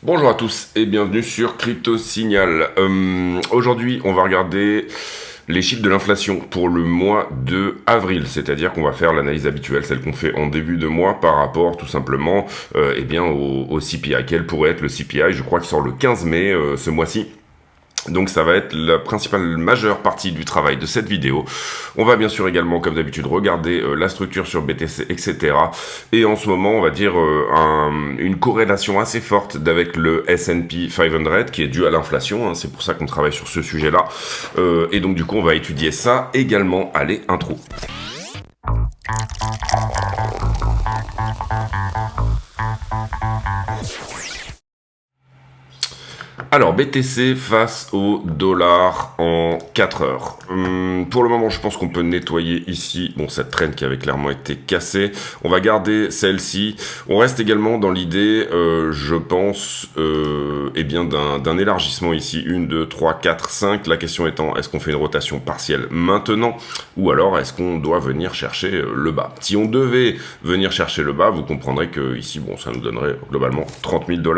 Bonjour à tous et bienvenue sur Crypto Signal. Aujourd'hui, on va regarder les chiffres de l'inflation pour le mois de avril, c'est-à-dire qu'on va faire l'analyse habituelle, celle qu'on fait en début de mois par rapport tout simplement au CPI. Quel pourrait être le CPI? Je crois qu'il sort le 15 mai ce mois-ci. Donc ça va être la principale majeure partie du travail de cette vidéo. On va bien sûr également, comme d'habitude, regarder la structure sur BTC, etc. Et en ce moment, on va dire une corrélation assez forte avec le S&P 500 qui est due à l'inflation. C'est pour ça qu'on travaille sur ce sujet-là. Et donc du coup, on va étudier ça également. Allez, intro. Alors, BTC face au dollar en 4 heures. Pour le moment, je pense qu'on peut nettoyer ici, cette trend qui avait clairement été cassée. On va garder celle-ci. On reste également dans l'idée, je pense, d'un élargissement ici. 1, 2, 3, 4, 5. La question étant, est-ce qu'on fait une rotation partielle maintenant? Ou alors, est-ce qu'on doit venir chercher le bas? Si on devait venir chercher le bas, vous comprendrez que ici, ça nous donnerait globalement 30 000 $.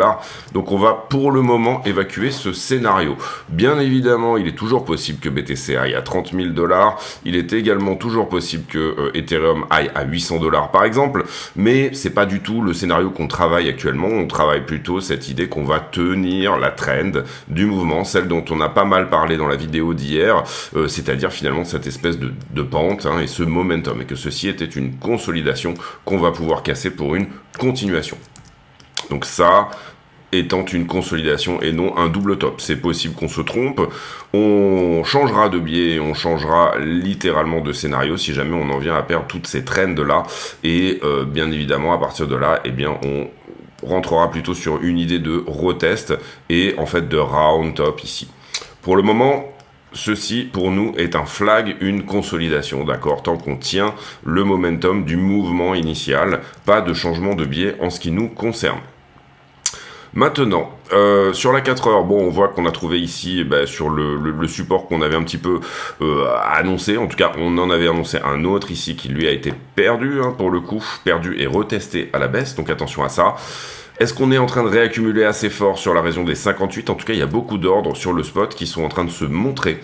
Donc, on va pour le moment évacuer ce scénario. Bien évidemment, il est toujours possible que BTC aille à 30 000 $. Il est également toujours possible que Ethereum aille à 800 $ par exemple. Mais c'est pas du tout le scénario qu'on travaille actuellement. On travaille plutôt cette idée qu'on va tenir la trend du mouvement, celle dont on a pas mal parlé dans la vidéo d'hier, c'est-à-dire finalement cette espèce de pente et ce momentum, et que ceci était une consolidation qu'on va pouvoir casser pour une continuation. Donc ça étant une consolidation et non un double top. C'est possible qu'on se trompe, on changera de biais, on changera littéralement de scénario si jamais on en vient à perdre toutes ces trends là, et bien évidemment à partir de là, on rentrera plutôt sur une idée de retest et en fait de round top ici. Pour le moment, ceci, pour nous, est un flag, une consolidation, d'accord? Tant qu'on tient le momentum du mouvement initial, pas de changement de biais en ce qui nous concerne. Maintenant, sur la 4 heures, on voit qu'on a trouvé ici, sur le support qu'on avait un petit peu annoncé, en tout cas, on en avait annoncé un autre ici qui lui a été perdu, pour le coup, perdu et retesté à la baisse, donc attention à ça. Est-ce qu'on est en train de réaccumuler assez fort sur la région des 58? En tout cas, il y a beaucoup d'ordres sur le spot qui sont en train de se montrer.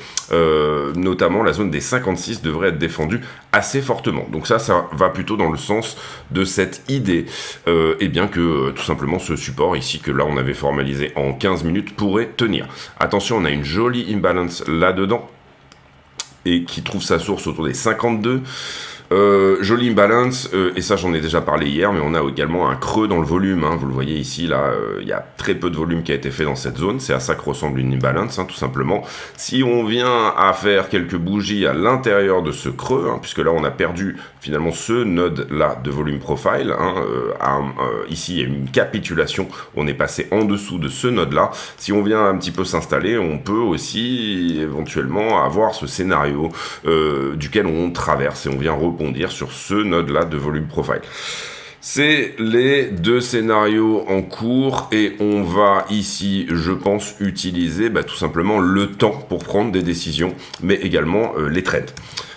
Notamment, la zone des 56 devrait être défendue assez fortement. Donc ça va plutôt dans le sens de cette idée. Que tout simplement ce support ici, que là on avait formalisé en 15 minutes, pourrait tenir. Attention, on a une jolie imbalance là-dedans, et qui trouve sa source autour des 52. Jolie imbalance, et ça j'en ai déjà parlé hier, mais on a également un creux dans le volume, vous le voyez ici, là, il y a très peu de volume qui a été fait dans cette zone, c'est à ça que ressemble une imbalance, tout simplement. Si on vient à faire quelques bougies à l'intérieur de ce creux, puisque là on a perdu finalement ce node-là de volume profile, ici il y a une capitulation, on est passé en dessous de ce node-là. Si on vient un petit peu s'installer, on peut aussi éventuellement avoir ce scénario duquel on traverse, et on vient rebondir sur ce node-là de volume profile. C'est les deux scénarios en cours, et on va ici, je pense, utiliser tout simplement le temps pour prendre des décisions, mais également les trades.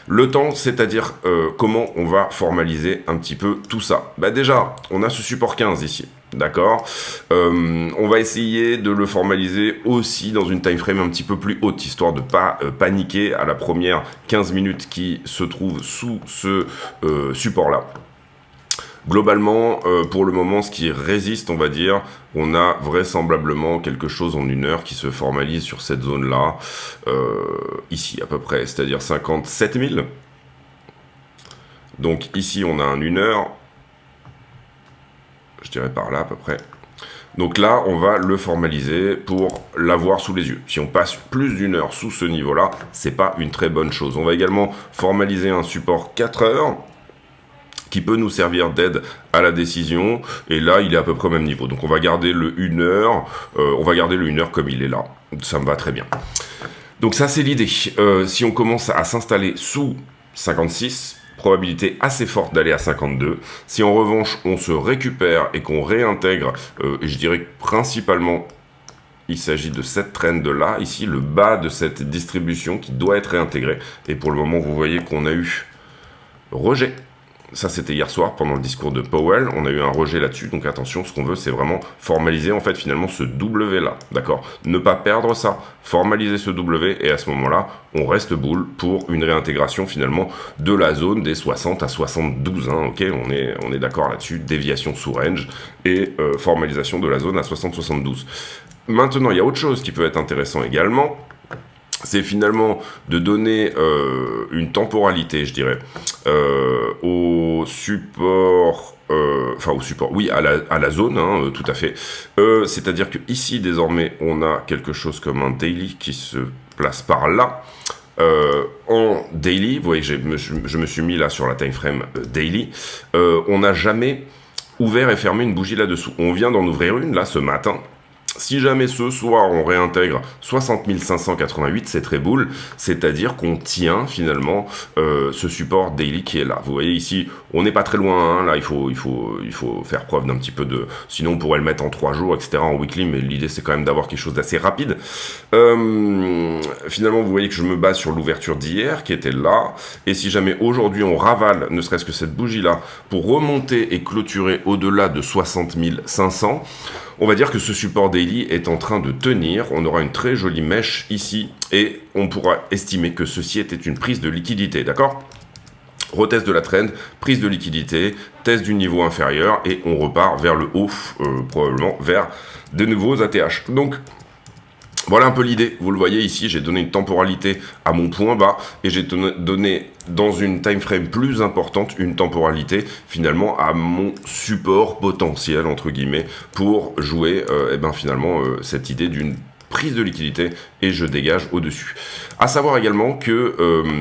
Le temps, c'est-à-dire comment on va formaliser un petit peu tout ça. Déjà, on a ce support 15 ici, d'accord. On va essayer de le formaliser aussi dans une time frame un petit peu plus haute, histoire de pas paniquer à la première 15 minutes qui se trouve sous ce support-là. Globalement, pour le moment, ce qui résiste, on va dire, on a vraisemblablement quelque chose en 1 heure qui se formalise sur cette zone-là, ici à peu près, c'est-à-dire 57 000. Donc ici, on a un 1 heure, je dirais par là à peu près. Donc là, on va le formaliser pour l'avoir sous les yeux. Si on passe plus d'1 heure sous ce niveau-là, c'est pas une très bonne chose. On va également formaliser un support 4 heures, qui peut nous servir d'aide à la décision, et là il est à peu près au même niveau, donc on va garder le 1 heure, comme il est là, ça me va très bien. Donc ça c'est l'idée. Si on commence à s'installer sous 56, probabilité assez forte d'aller à 52. Si en revanche on se récupère et qu'on réintègre, je dirais que principalement il s'agit de cette trend là, ici le bas de cette distribution qui doit être réintégrée, et pour le moment vous voyez qu'on a eu rejet Ça, c'était hier soir, pendant le discours de Powell. On a eu un rejet là-dessus. Donc attention, ce qu'on veut, c'est vraiment formaliser, en fait, finalement, ce W-là. D'accord? Ne pas perdre ça. Formaliser ce W. Et à ce moment-là, on reste boule pour une réintégration, finalement, de la zone des 60 à 72. Hein, ok? On est d'accord là-dessus. Déviation sous range et formalisation de la zone à 60-72. Maintenant, il y a autre chose qui peut être intéressant également. C'est finalement de donner une temporalité, je dirais, au support, oui, à la zone, hein, tout à fait. C'est-à-dire que ici, désormais, on a quelque chose comme un daily qui se place par là. En daily, vous voyez, je me suis mis là sur la time frame daily. On n'a jamais ouvert et fermé une bougie là-dessous. On vient d'en ouvrir une là ce matin. Si jamais ce soir on réintègre 60 588, c'est très boule, c'est-à-dire qu'on tient finalement ce support daily qui est là. Vous voyez ici, on n'est pas très loin, hein, là il faut faire preuve d'un petit peu de... Sinon on pourrait le mettre en 3 jours, etc. en weekly, mais l'idée c'est quand même d'avoir quelque chose d'assez rapide. Finalement vous voyez que je me base sur l'ouverture d'hier qui était là, et si jamais aujourd'hui on ravale ne serait-ce que cette bougie-là pour remonter et clôturer au-delà de 60 500, on va dire que ce support daily est en train de tenir, on aura une très jolie mèche ici, et on pourra estimer que ceci était une prise de liquidité, d'accord ? Retest de la trend, prise de liquidité, test du niveau inférieur, et on repart vers le haut, probablement vers de nouveaux ATH. Donc, voilà un peu l'idée, vous le voyez ici, j'ai donné une temporalité à mon point bas et j'ai donné dans une time frame plus importante une temporalité finalement à mon support potentiel entre guillemets pour jouer cette idée d'une prise de liquidité et je dégage au-dessus. À savoir également que,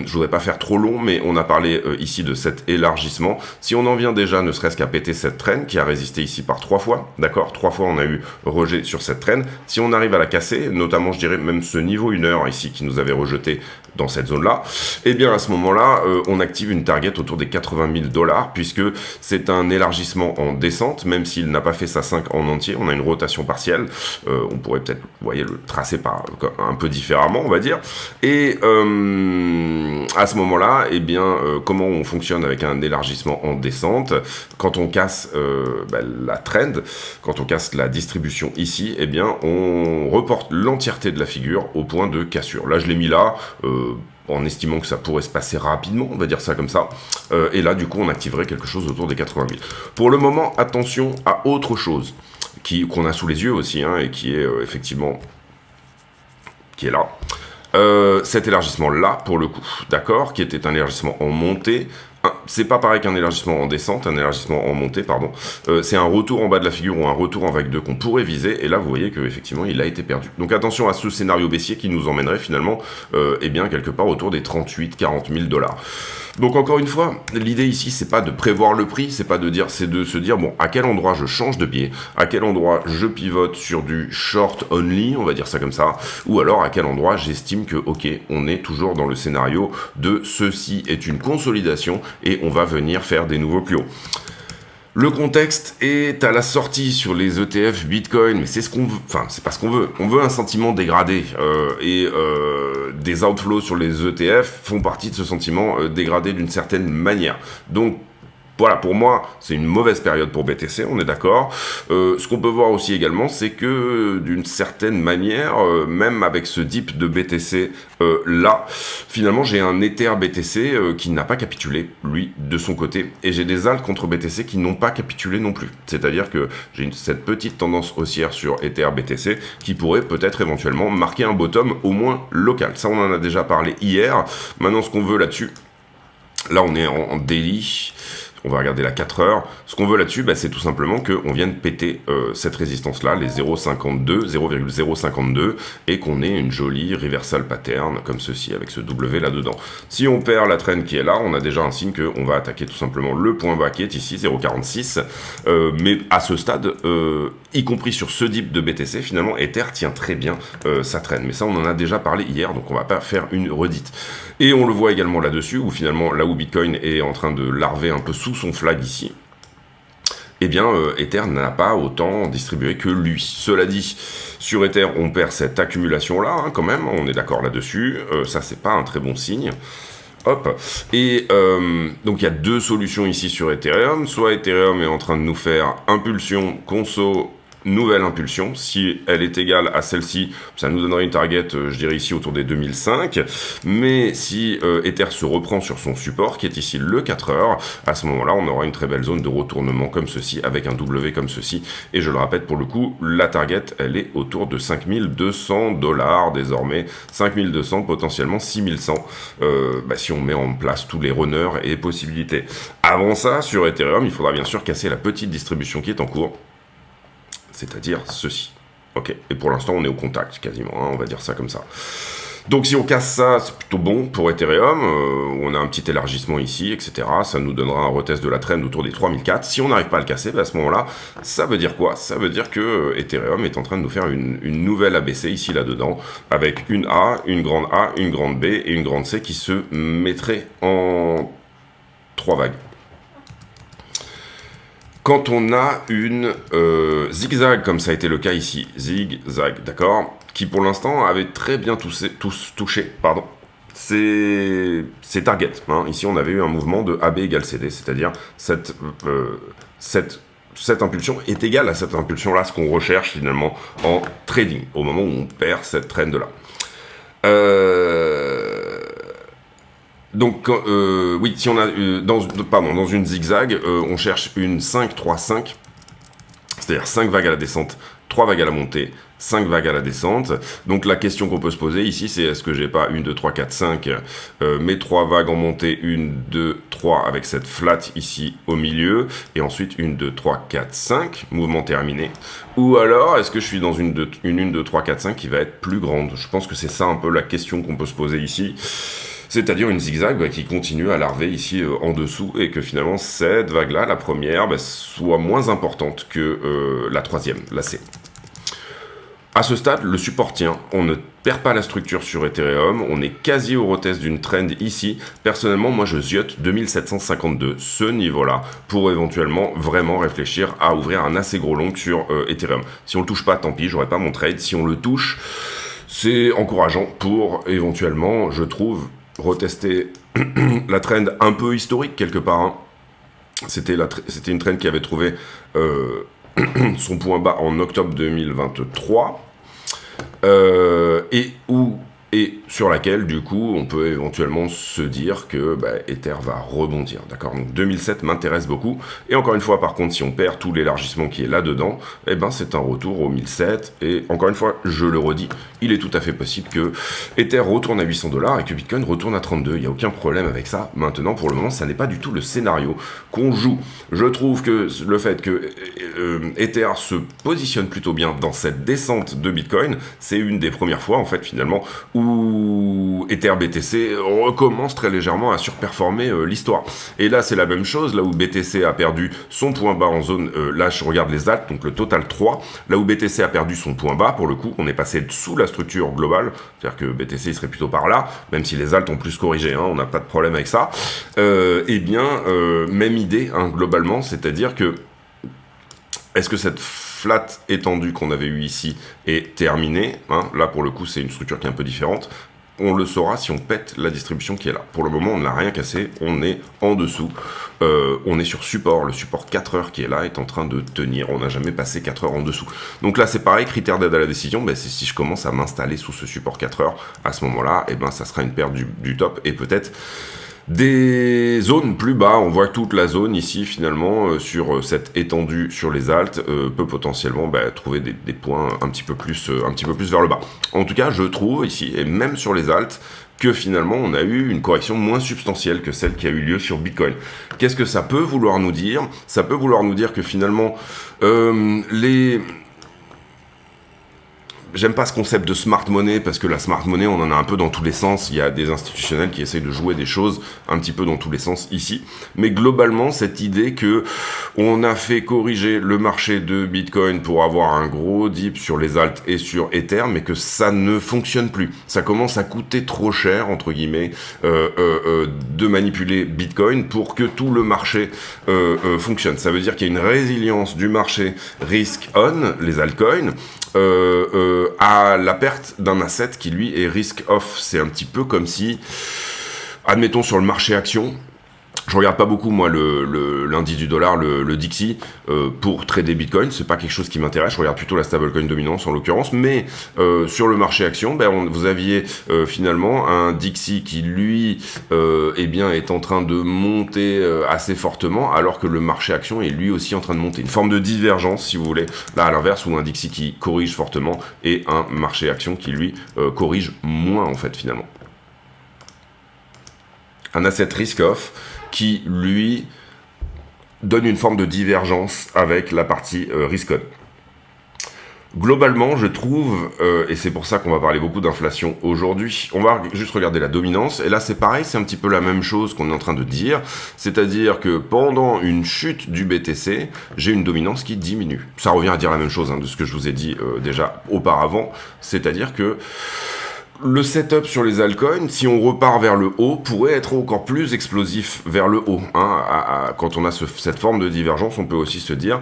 je voudrais pas faire trop long, mais on a parlé ici de cet élargissement. Si on en vient déjà ne serait-ce qu'à péter cette traîne qui a résisté ici par 3 fois, d'accord, 3 fois on a eu rejet sur cette traîne. Si on arrive à la casser, notamment je dirais même ce niveau 1 heure ici qui nous avait rejeté dans cette zone-là, eh bien à ce moment-là, on active une target autour des 80 000 $, puisque c'est un élargissement en descente, même s'il n'a pas fait sa 5 en entier, on a une rotation partielle, on pourrait peut-être, vous voyez, le tracer un peu différemment, on va dire, et à ce moment-là, eh bien, comment on fonctionne avec un élargissement en descente, quand on casse la trend, quand on casse la distribution ici, eh bien, on reporte l'entièreté de la figure au point de cassure. Là, je l'ai mis là, en estimant que ça pourrait se passer rapidement, on va dire ça comme ça. Et là, du coup, on activerait quelque chose autour des 80 000. Pour le moment, attention à autre chose qu'on a sous les yeux aussi, hein, et qui est effectivement... qui est là. Cet élargissement-là, pour le coup, d'accord, qui était un élargissement en montée, c'est pas pareil qu'un élargissement en descente, un élargissement en montée, pardon. C'est un retour en bas de la figure ou un retour en vague 2 qu'on pourrait viser, et là vous voyez qu'effectivement il a été perdu. Donc attention à ce scénario baissier qui nous emmènerait finalement, quelque part autour des 38-40 000 $. Donc encore une fois, l'idée ici c'est pas de prévoir le prix, c'est de se dire bon à quel endroit je change de pied, à quel endroit je pivote sur du short only, on va dire ça comme ça, ou alors à quel endroit j'estime que ok, on est toujours dans le scénario de ceci est une consolidation et on va venir faire des nouveaux plus hauts. Le contexte est à la sortie sur les ETF Bitcoin, mais c'est ce qu'on veut, enfin c'est pas ce qu'on veut. On veut un sentiment dégradé des outflows sur les ETF font partie de ce sentiment dégradé d'une certaine manière. Donc voilà, pour moi, c'est une mauvaise période pour BTC, on est d'accord. Ce qu'on peut voir aussi également, c'est que d'une certaine manière, même avec ce dip de BTC là, finalement, j'ai un Ether BTC qui n'a pas capitulé, lui, de son côté. Et j'ai des alts contre BTC qui n'ont pas capitulé non plus. C'est-à-dire que j'ai cette petite tendance haussière sur Ether BTC qui pourrait peut-être éventuellement marquer un bottom au moins local. Ça, on en a déjà parlé hier. Maintenant, ce qu'on veut là-dessus, là, on est en daily. On va regarder la 4 heures. Ce qu'on veut là-dessus, c'est tout simplement qu'on vienne péter cette résistance-là, les 0,052, et qu'on ait une jolie reversal pattern, comme ceci, avec ce W là-dedans. Si on perd la trend qui est là, on a déjà un signe qu'on va attaquer tout simplement le point bas qui est ici, 0,46. Mais à ce stade, y compris sur ce dip de BTC, finalement, Ether tient très bien sa trend. Mais ça, on en a déjà parlé hier, donc on va pas faire une redite. Et on le voit également là-dessus, où finalement, là où Bitcoin est en train de larver un peu sous son flag ici, eh bien, Ether n'a pas autant distribué que lui. Cela dit, sur Ether, on perd cette accumulation-là, hein, quand même, on est d'accord là-dessus. Ça, c'est pas un très bon signe. Hop. Et donc il y a deux solutions ici sur Ethereum. Soit Ethereum est en train de nous faire impulsion, conso, nouvelle impulsion. Si elle est égale à celle-ci, ça nous donnerait une target, je dirais ici autour des 2005. Mais si Ether se reprend sur son support, qui est ici le 4 heures, à ce moment-là, on aura une très belle zone de retournement comme ceci, avec un W comme ceci. Et je le répète, pour le coup, la target, elle est autour de 5200 $ désormais. 5200, potentiellement 6100, si on met en place tous les runners et possibilités. Avant ça, sur Ethereum, il faudra bien sûr casser la petite distribution qui est en cours, c'est-à-dire ceci. Ok, et pour l'instant, on est au contact, quasiment, hein, on va dire ça comme ça. Donc si on casse ça, c'est plutôt bon pour Ethereum, on a un petit élargissement ici, etc. Ça nous donnera un retest de la trend autour des 3004. Si on n'arrive pas à le casser, à ce moment-là, ça veut dire quoi? Ça veut dire que Ethereum est en train de nous faire une nouvelle ABC ici, là-dedans, avec une A, une grande B et une grande C qui se mettrait en 3 vagues. Quand on a une zigzag, comme ça a été le cas ici, zigzag, d'accord, qui pour l'instant avait très bien touché, c'est target. Hein. Ici, on avait eu un mouvement de AB égale CD, c'est-à-dire cette impulsion est égale à cette impulsion-là, ce qu'on recherche finalement en trading, au moment où on perd cette trend-là. Donc, oui, si on a dans une zigzag, on cherche une 5-3-5, c'est-à-dire 5 vagues à la descente, 3 vagues à la montée, 5 vagues à la descente. Donc la question qu'on peut se poser ici, c'est est-ce que j'ai pas 1, 2, 3, 4, 5, mes 3 vagues en montée, 1, 2, 3, avec cette flat ici au milieu, et ensuite 1, 2, 3, 4, 5, mouvement terminé. Ou alors, est-ce que je suis dans une 1, 2, 3, 4, 5 qui va être plus grande? Je pense que c'est ça un peu la question qu'on peut se poser ici. C'est-à-dire une zigzag qui continue à larver ici en dessous et que finalement cette vague-là, la première, soit moins importante que la troisième, la C. À ce stade, le support tient, on ne perd pas la structure sur Ethereum, on est quasi au retest d'une trend ici. Personnellement, moi je ziote 2752, ce niveau-là, pour éventuellement vraiment réfléchir à ouvrir un assez gros long sur Ethereum. Si on le touche pas, tant pis, j'aurai pas mon trade. Si on le touche, c'est encourageant pour éventuellement, je trouve, retester la trend un peu historique quelque part. Hein. C'était une trend qui avait trouvé son point bas en octobre 2023 et sur laquelle du coup on peut éventuellement se dire que Ether va rebondir, d'accord. Donc 2007 m'intéresse beaucoup, et encore une fois par contre si on perd tout l'élargissement qui est là dedans, c'est un retour au 1007, et encore une fois je le redis, il est tout à fait possible que Ether retourne à 800 $ et que Bitcoin retourne à 32, il n'y a aucun problème avec ça. Maintenant pour le moment ça n'est pas du tout le scénario qu'on joue. Je trouve que le fait que Ether se positionne plutôt bien dans cette descente de Bitcoin, c'est une des premières fois en fait finalement où Ether BTC recommence très légèrement à surperformer l'histoire. Et là, c'est la même chose, là où BTC a perdu son point bas en zone, là je regarde les alts, donc le total 3, là où BTC a perdu son point bas, pour le coup, on est passé sous la structure globale, c'est-à-dire que BTC il serait plutôt par là, même si les alts ont plus corrigé, hein, on n'a pas de problème avec ça. Même idée, hein, globalement, c'est-à-dire que est-ce que cette flat étendue qu'on avait eue ici est terminée, hein? Là, pour le coup, c'est une structure qui est un peu différente. On le saura si on pète la distribution qui est là. Pour le moment, on n'a rien cassé, on est en dessous. On est sur support, le support 4 heures qui est là est en train de tenir. On n'a jamais passé 4 heures en dessous. Donc là, c'est pareil, critère d'aide à la décision, c'est si je commence à m'installer sous ce support 4 heures, à ce moment-là, ça sera une perte du top, et peut-être des zones plus bas. On voit que toute la zone ici finalement sur cette étendue sur les alts peut potentiellement trouver des points un petit peu plus vers le bas. En tout cas, je trouve ici, et même sur les alts, que finalement on a eu une correction moins substantielle que celle qui a eu lieu sur Bitcoin. Qu'est-ce que ça peut vouloir nous dire? Ça peut vouloir nous dire que finalement j'aime pas ce concept de smart money, parce que la smart money, on en a un peu dans tous les sens. Il y a des institutionnels qui essayent de jouer des choses un petit peu dans tous les sens ici. Mais globalement, cette idée que on a fait corriger le marché de Bitcoin pour avoir un gros dip sur les alts et sur Ether, mais que ça ne fonctionne plus. Ça commence à coûter trop cher, entre guillemets, de manipuler Bitcoin pour que tout le marché fonctionne. Ça veut dire qu'il y a une résilience du marché risk-on, les altcoins, à la perte d'un asset qui lui est risk-off. C'est un petit peu comme si Admettons sur le marché action, je regarde pas beaucoup moi l'indice du dollar, le Dixie, pour trader Bitcoin. C'est pas quelque chose qui m'intéresse. Je regarde plutôt la stablecoin dominance en l'occurrence. Mais sur le marché action, vous aviez finalement un Dixie qui lui, est en train de monter assez fortement, alors que le marché action est lui aussi en train de monter. Une forme de divergence, si vous voulez. Là à l'inverse, où un Dixie qui corrige fortement et un marché action qui lui corrige moins en fait finalement. Un asset risk-off qui, lui, donne une forme de divergence avec la partie risk-on. Globalement, je trouve, et c'est pour ça qu'on va parler beaucoup d'inflation aujourd'hui, on va juste regarder la dominance, et là c'est pareil, c'est un petit peu la même chose qu'on est en train de dire, c'est-à-dire que pendant une chute du BTC, j'ai une dominance qui diminue. Ça revient à dire la même chose de ce que je vous ai dit déjà auparavant, c'est-à-dire que le setup sur les altcoins, si on repart vers le haut, pourrait être encore plus explosif vers le haut. Quand on a cette forme de divergence, on peut aussi se dire,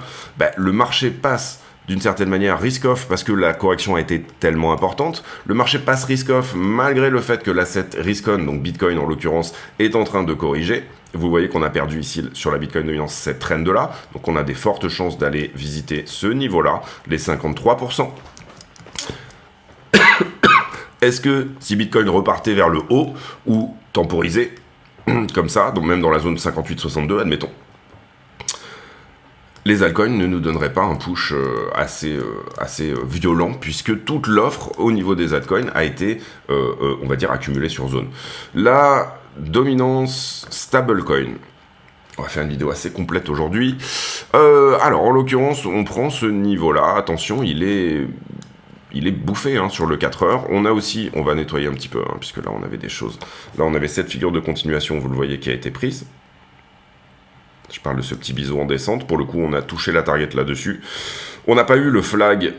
le marché passe d'une certaine manière risk-off parce que la correction a été tellement importante. Le marché passe risk-off malgré le fait que l'asset risk-on, donc Bitcoin en l'occurrence, est en train de corriger. Vous voyez qu'on a perdu ici sur la Bitcoin dominance cette trend-là. Donc on a des fortes chances d'aller visiter ce niveau-là, les 53%. Est-ce que si Bitcoin repartait vers le haut ou temporisé, comme ça, donc même dans la zone 58-62, admettons, les altcoins ne nous donneraient pas un push assez violent, puisque toute l'offre au niveau des altcoins a été, on va dire, accumulée sur zone. La dominance stablecoin. On va faire une vidéo assez complète aujourd'hui. Alors, en l'occurrence, on prend ce niveau-là. Attention, il est bouffé sur le 4 heures. On a aussi, on va nettoyer un petit peu, puisque là on avait des choses. Là on avait cette figure de continuation, vous le voyez, qui a été prise. Je parle de ce petit biseau en descente. Pour le coup, on a touché la target là-dessus. On n'a pas eu le flag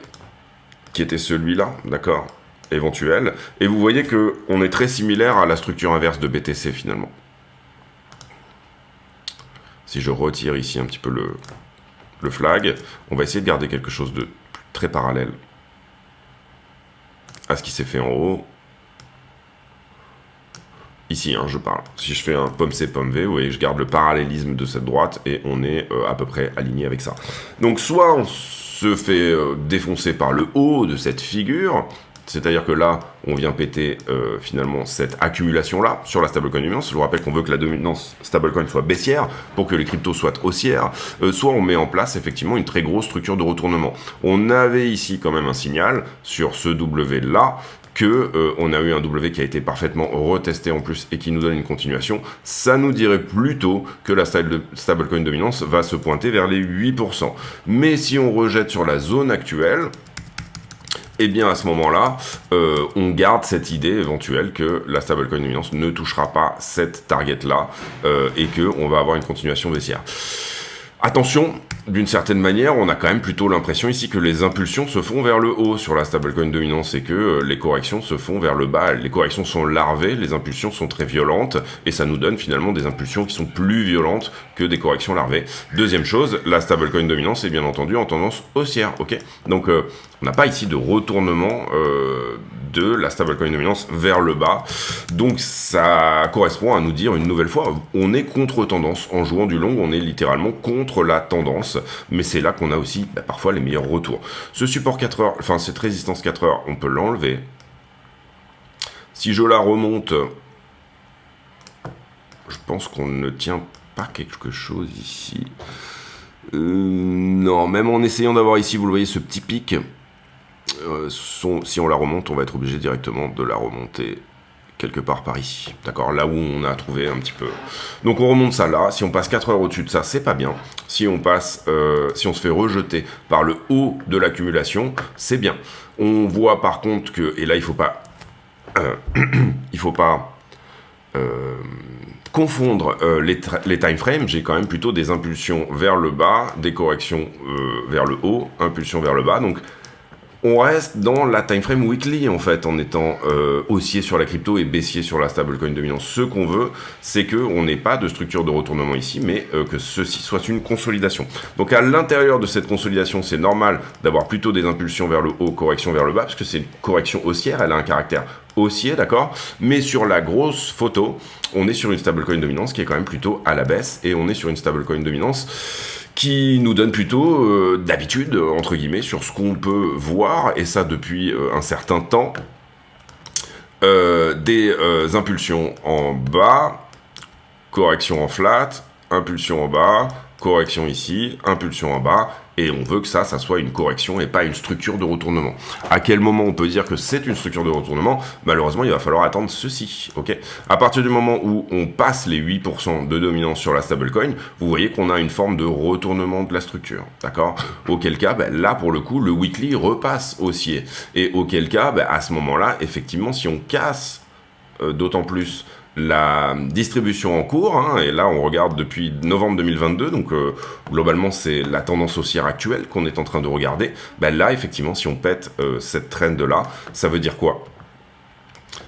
qui était celui-là, d'accord, éventuel. Et vous voyez que on est très similaire à la structure inverse de BTC finalement. Si je retire ici un petit peu le flag, on va essayer de garder quelque chose de très parallèle à ce qui s'est fait en haut. Ici, je parle. Si je fais un pomme C, pomme V, vous voyez, je garde le parallélisme de cette droite et on est à peu près aligné avec ça. Donc, soit on se fait défoncer par le haut de cette figure, c'est-à-dire que là, on vient péter finalement cette accumulation-là sur la stablecoin dominance. Je vous rappelle qu'on veut que la dominance stablecoin soit baissière pour que les cryptos soient haussières. Soit on met en place effectivement une très grosse structure de retournement. On avait ici quand même un signal sur ce W-là, on a eu un W qui a été parfaitement retesté en plus et qui nous donne une continuation. Ça nous dirait plutôt que la stablecoin dominance va se pointer vers les 8%. Mais si on rejette sur la zone actuelle, et bien à ce moment-là, on garde cette idée éventuelle que la stablecoin dominance ne touchera pas cette target-là et qu'on va avoir une continuation baissière. Attention, d'une certaine manière, on a quand même plutôt l'impression ici que les impulsions se font vers le haut sur la stablecoin dominance et que les corrections se font vers le bas. Les corrections sont larvées, les impulsions sont très violentes et ça nous donne finalement des impulsions qui sont plus violentes que des corrections larvées. Deuxième chose, la stablecoin dominance est bien entendu en tendance haussière, ok. Donc on n'a pas ici de retournement de la stablecoin dominance vers le bas. Donc ça correspond à nous dire une nouvelle fois, on est contre tendance. En jouant du long, on est littéralement contre la tendance, mais c'est là qu'on a aussi parfois les meilleurs retours. Ce support 4 heures, enfin cette résistance 4 heures, on peut l'enlever. Si je la remonte, je pense qu'on ne tient pas quelque chose ici. Non, même en essayant d'avoir ici, vous le voyez, ce petit pic, si on la remonte, on va être obligé directement de la remonter quelque part par ici, d'accord, là où on a trouvé un petit peu. Donc on remonte ça là, si on passe 4 heures au-dessus de ça, c'est pas bien. Si on passe, si on se fait rejeter par le haut de l'accumulation, c'est bien. On voit par contre que, et là il faut pas confondre les time frames. J'ai quand même plutôt des impulsions vers le bas, des corrections vers le haut, impulsions vers le bas, donc On reste dans la time frame weekly en fait, en étant haussier sur la crypto et baissier sur la stablecoin dominance. Ce qu'on veut, c'est qu'on n'ait pas de structure de retournement ici, mais que ceci soit une consolidation. Donc à l'intérieur de cette consolidation, c'est normal d'avoir plutôt des impulsions vers le haut, correction vers le bas, parce que c'est une correction haussière, elle a un caractère haussier, d'accord. Mais sur la grosse photo, on est sur une stablecoin dominance qui est quand même plutôt à la baisse, et on est sur une stablecoin dominance qui nous donne plutôt d'habitude, entre guillemets, sur ce qu'on peut voir, et ça depuis un certain temps, des impulsions en bas, correction en flat, impulsion en bas, correction ici, impulsion en bas, et on veut que ça soit une correction et pas une structure de retournement. À quel moment on peut dire que c'est une structure de retournement? Malheureusement, il va falloir attendre ceci, ok? À partir du moment où on passe les 8% de dominance sur la stablecoin, vous voyez qu'on a une forme de retournement de la structure, d'accord? Auquel cas, là, pour le coup, le weekly repasse haussier. Et auquel cas, à ce moment-là, effectivement, si on casse d'autant plus la distribution en cours, hein, et là on regarde depuis novembre 2022, donc globalement c'est la tendance haussière actuelle qu'on est en train de regarder, là effectivement si on pète cette trend là, ça veut dire quoi?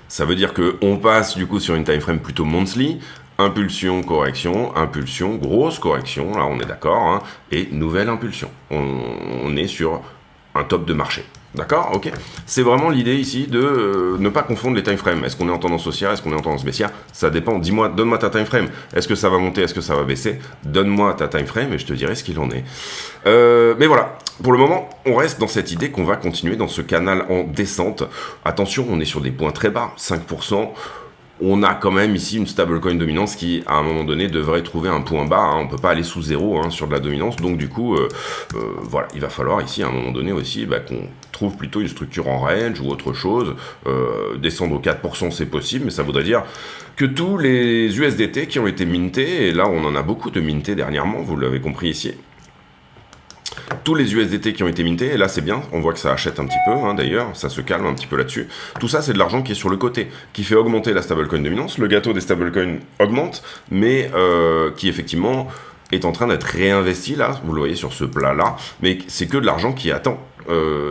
Ça veut dire qu'on passe du coup sur une time frame plutôt monthly, impulsion, correction, impulsion, grosse correction, là on est d'accord, hein, et nouvelle impulsion. On est sur un top de marché. D'accord? Ok. C'est vraiment l'idée ici de ne pas confondre les time frames. Est-ce qu'on est en tendance haussière? Est-ce qu'on est en tendance baissière? Ça dépend. Dis-moi, donne-moi ta time frame. Est-ce que ça va monter? Est-ce que ça va baisser? Donne-moi ta time frame et je te dirai ce qu'il en est. Mais voilà. Pour le moment, on reste dans cette idée qu'on va continuer dans ce canal en descente. Attention, on est sur des points très bas, 5%. On a quand même ici une stablecoin dominance qui, à un moment donné, devrait trouver un point bas. Hein. On ne peut pas aller sous zéro sur de la dominance. Donc, du coup, voilà, il va falloir ici, à un moment donné aussi, qu'on trouve plutôt une structure en range ou autre chose. Descendre aux 4%, c'est possible, mais ça voudrait dire que tous les USDT qui ont été mintés, et là, on en a beaucoup de mintés dernièrement, vous l'avez compris ici, tous les USDT qui ont été mintés, et là c'est bien, on voit que ça achète un petit peu, hein, d'ailleurs, ça se calme un petit peu là-dessus. Tout ça, c'est de l'argent qui est sur le côté, qui fait augmenter la stablecoin dominance. Le gâteau des stablecoins augmente, mais qui effectivement est en train d'être réinvesti là, vous le voyez sur ce plat-là, mais c'est que de l'argent qui attend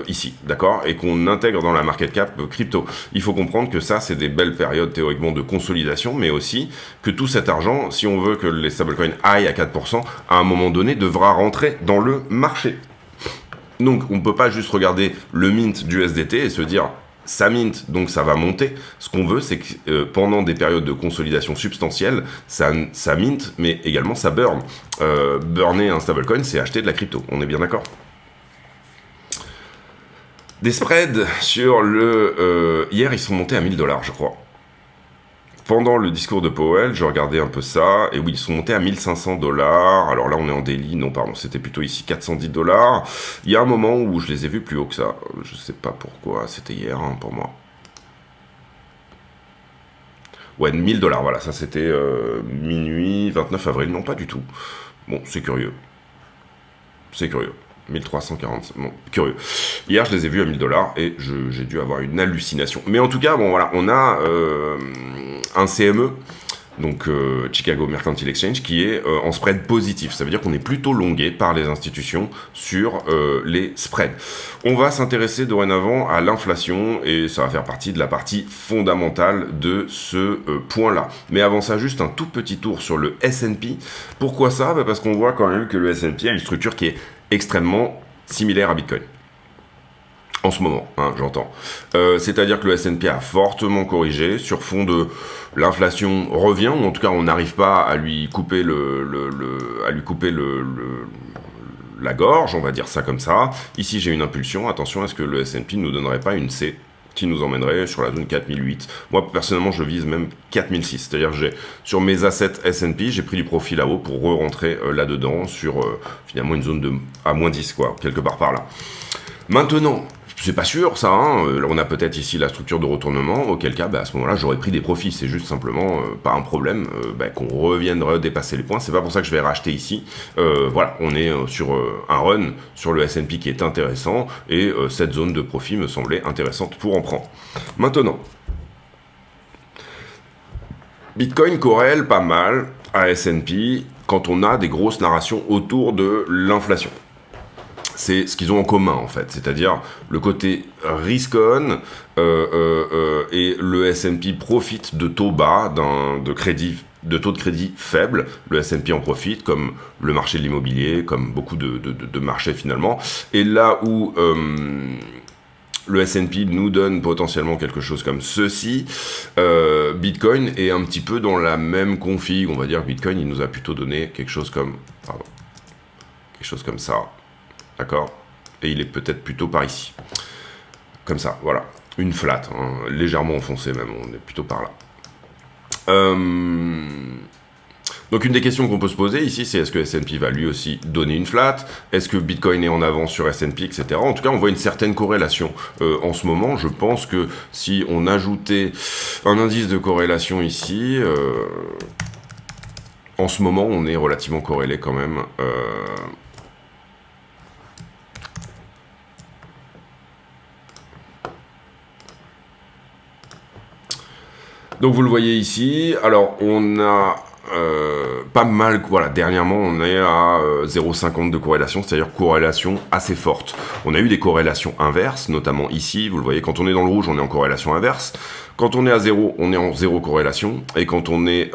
ici, d'accord, et qu'on intègre dans la market cap crypto. Il faut comprendre que ça, c'est des belles périodes théoriquement de consolidation, mais aussi que tout cet argent, si on veut que les stablecoins aillent à 4%, à un moment donné, devra rentrer dans le marché. Donc, on ne peut pas juste regarder le mint du SDT et se dire ça mint, donc ça va monter. Ce qu'on veut, c'est que pendant des périodes de consolidation substantielle, ça mint, mais également ça burn. Burner un stablecoin, c'est acheter de la crypto. On est bien d'accord? Des spreads sur le... hier, ils sont montés à 1000 $, je crois. Pendant le discours de Powell, je regardais un peu ça, et oui, ils sont montés à 1500 $. Alors là, on est en daily, non, pardon, c'était plutôt ici 410 $. Il y a un moment où je les ai vus plus haut que ça. Je sais pas pourquoi, c'était hier, hein, pour moi. Ouais, 1000 $, voilà, ça c'était minuit, 29 avril, non, pas du tout. Bon, c'est curieux. C'est curieux. 1340, bon, curieux. Hier, je les ai vus à 1000 $ et j'ai dû avoir une hallucination. Mais en tout cas, bon, voilà, on a un CME, donc Chicago Mercantile Exchange, qui est en spread positif. Ça veut dire qu'on est plutôt longué par les institutions sur les spreads. On va s'intéresser dorénavant à l'inflation et ça va faire partie de la partie fondamentale de ce point-là. Mais avant ça, juste un tout petit tour sur le S&P. Pourquoi ça? Parce qu'on voit quand même que le S&P a une structure qui est extrêmement similaire à Bitcoin. En ce moment, hein, j'entends. C'est-à-dire que le S&P a fortement corrigé sur fond de l'inflation revient, ou en tout cas on n'arrive pas à lui couper la gorge, on va dire ça comme ça. Ici j'ai une impulsion, attention, est-ce que le S&P ne nous donnerait pas une C qui nous emmènerait sur la zone 4008. Moi, personnellement, je vise même 4006. C'est-à-dire que sur mes assets S&P, j'ai pris du profit là-haut pour re-rentrer là-dedans sur finalement une zone de à moins 10, quoi, quelque part par là. Maintenant, c'est pas sûr ça, hein. On a peut-être ici la structure de retournement, auquel cas à ce moment-là j'aurais pris des profits, c'est juste simplement pas un problème qu'on revienne redépasser les points, c'est pas pour ça que je vais racheter ici, voilà, on est sur un run sur le S&P qui est intéressant, et cette zone de profit me semblait intéressante pour en prendre. Maintenant, Bitcoin corrèle pas mal à S&P quand on a des grosses narrations autour de l'inflation. c'est ce qu'ils ont en commun en fait, c'est-à-dire le côté risk-on et le S&P profite de taux bas, de taux de crédit faible. Le S&P en profite, comme le marché de l'immobilier, comme beaucoup de marchés finalement. Et là où le S&P nous donne potentiellement quelque chose comme ceci, Bitcoin est un petit peu dans la même config. On va dire que Bitcoin, il nous a plutôt donné quelque chose comme ça. D'accord? Et il est peut-être plutôt par ici. Comme ça, voilà. Une flat, hein, légèrement enfoncée même, on est plutôt par là. Donc une des questions qu'on peut se poser ici, c'est est-ce que S&P va lui aussi donner une flat? Est-ce que Bitcoin est en avance sur S&P, etc. En tout cas, on voit une certaine corrélation en ce moment. Je pense que si on ajoutait un indice de corrélation ici, en ce moment, on est relativement corrélé quand même. Donc vous le voyez ici, alors on a pas mal, voilà, dernièrement on est à 0,50 de corrélation, c'est-à-dire corrélation assez forte. On a eu des corrélations inverses, notamment ici, vous le voyez, quand on est dans le rouge, on est en corrélation inverse. Quand on est à 0, on est en 0 corrélation, et quand on est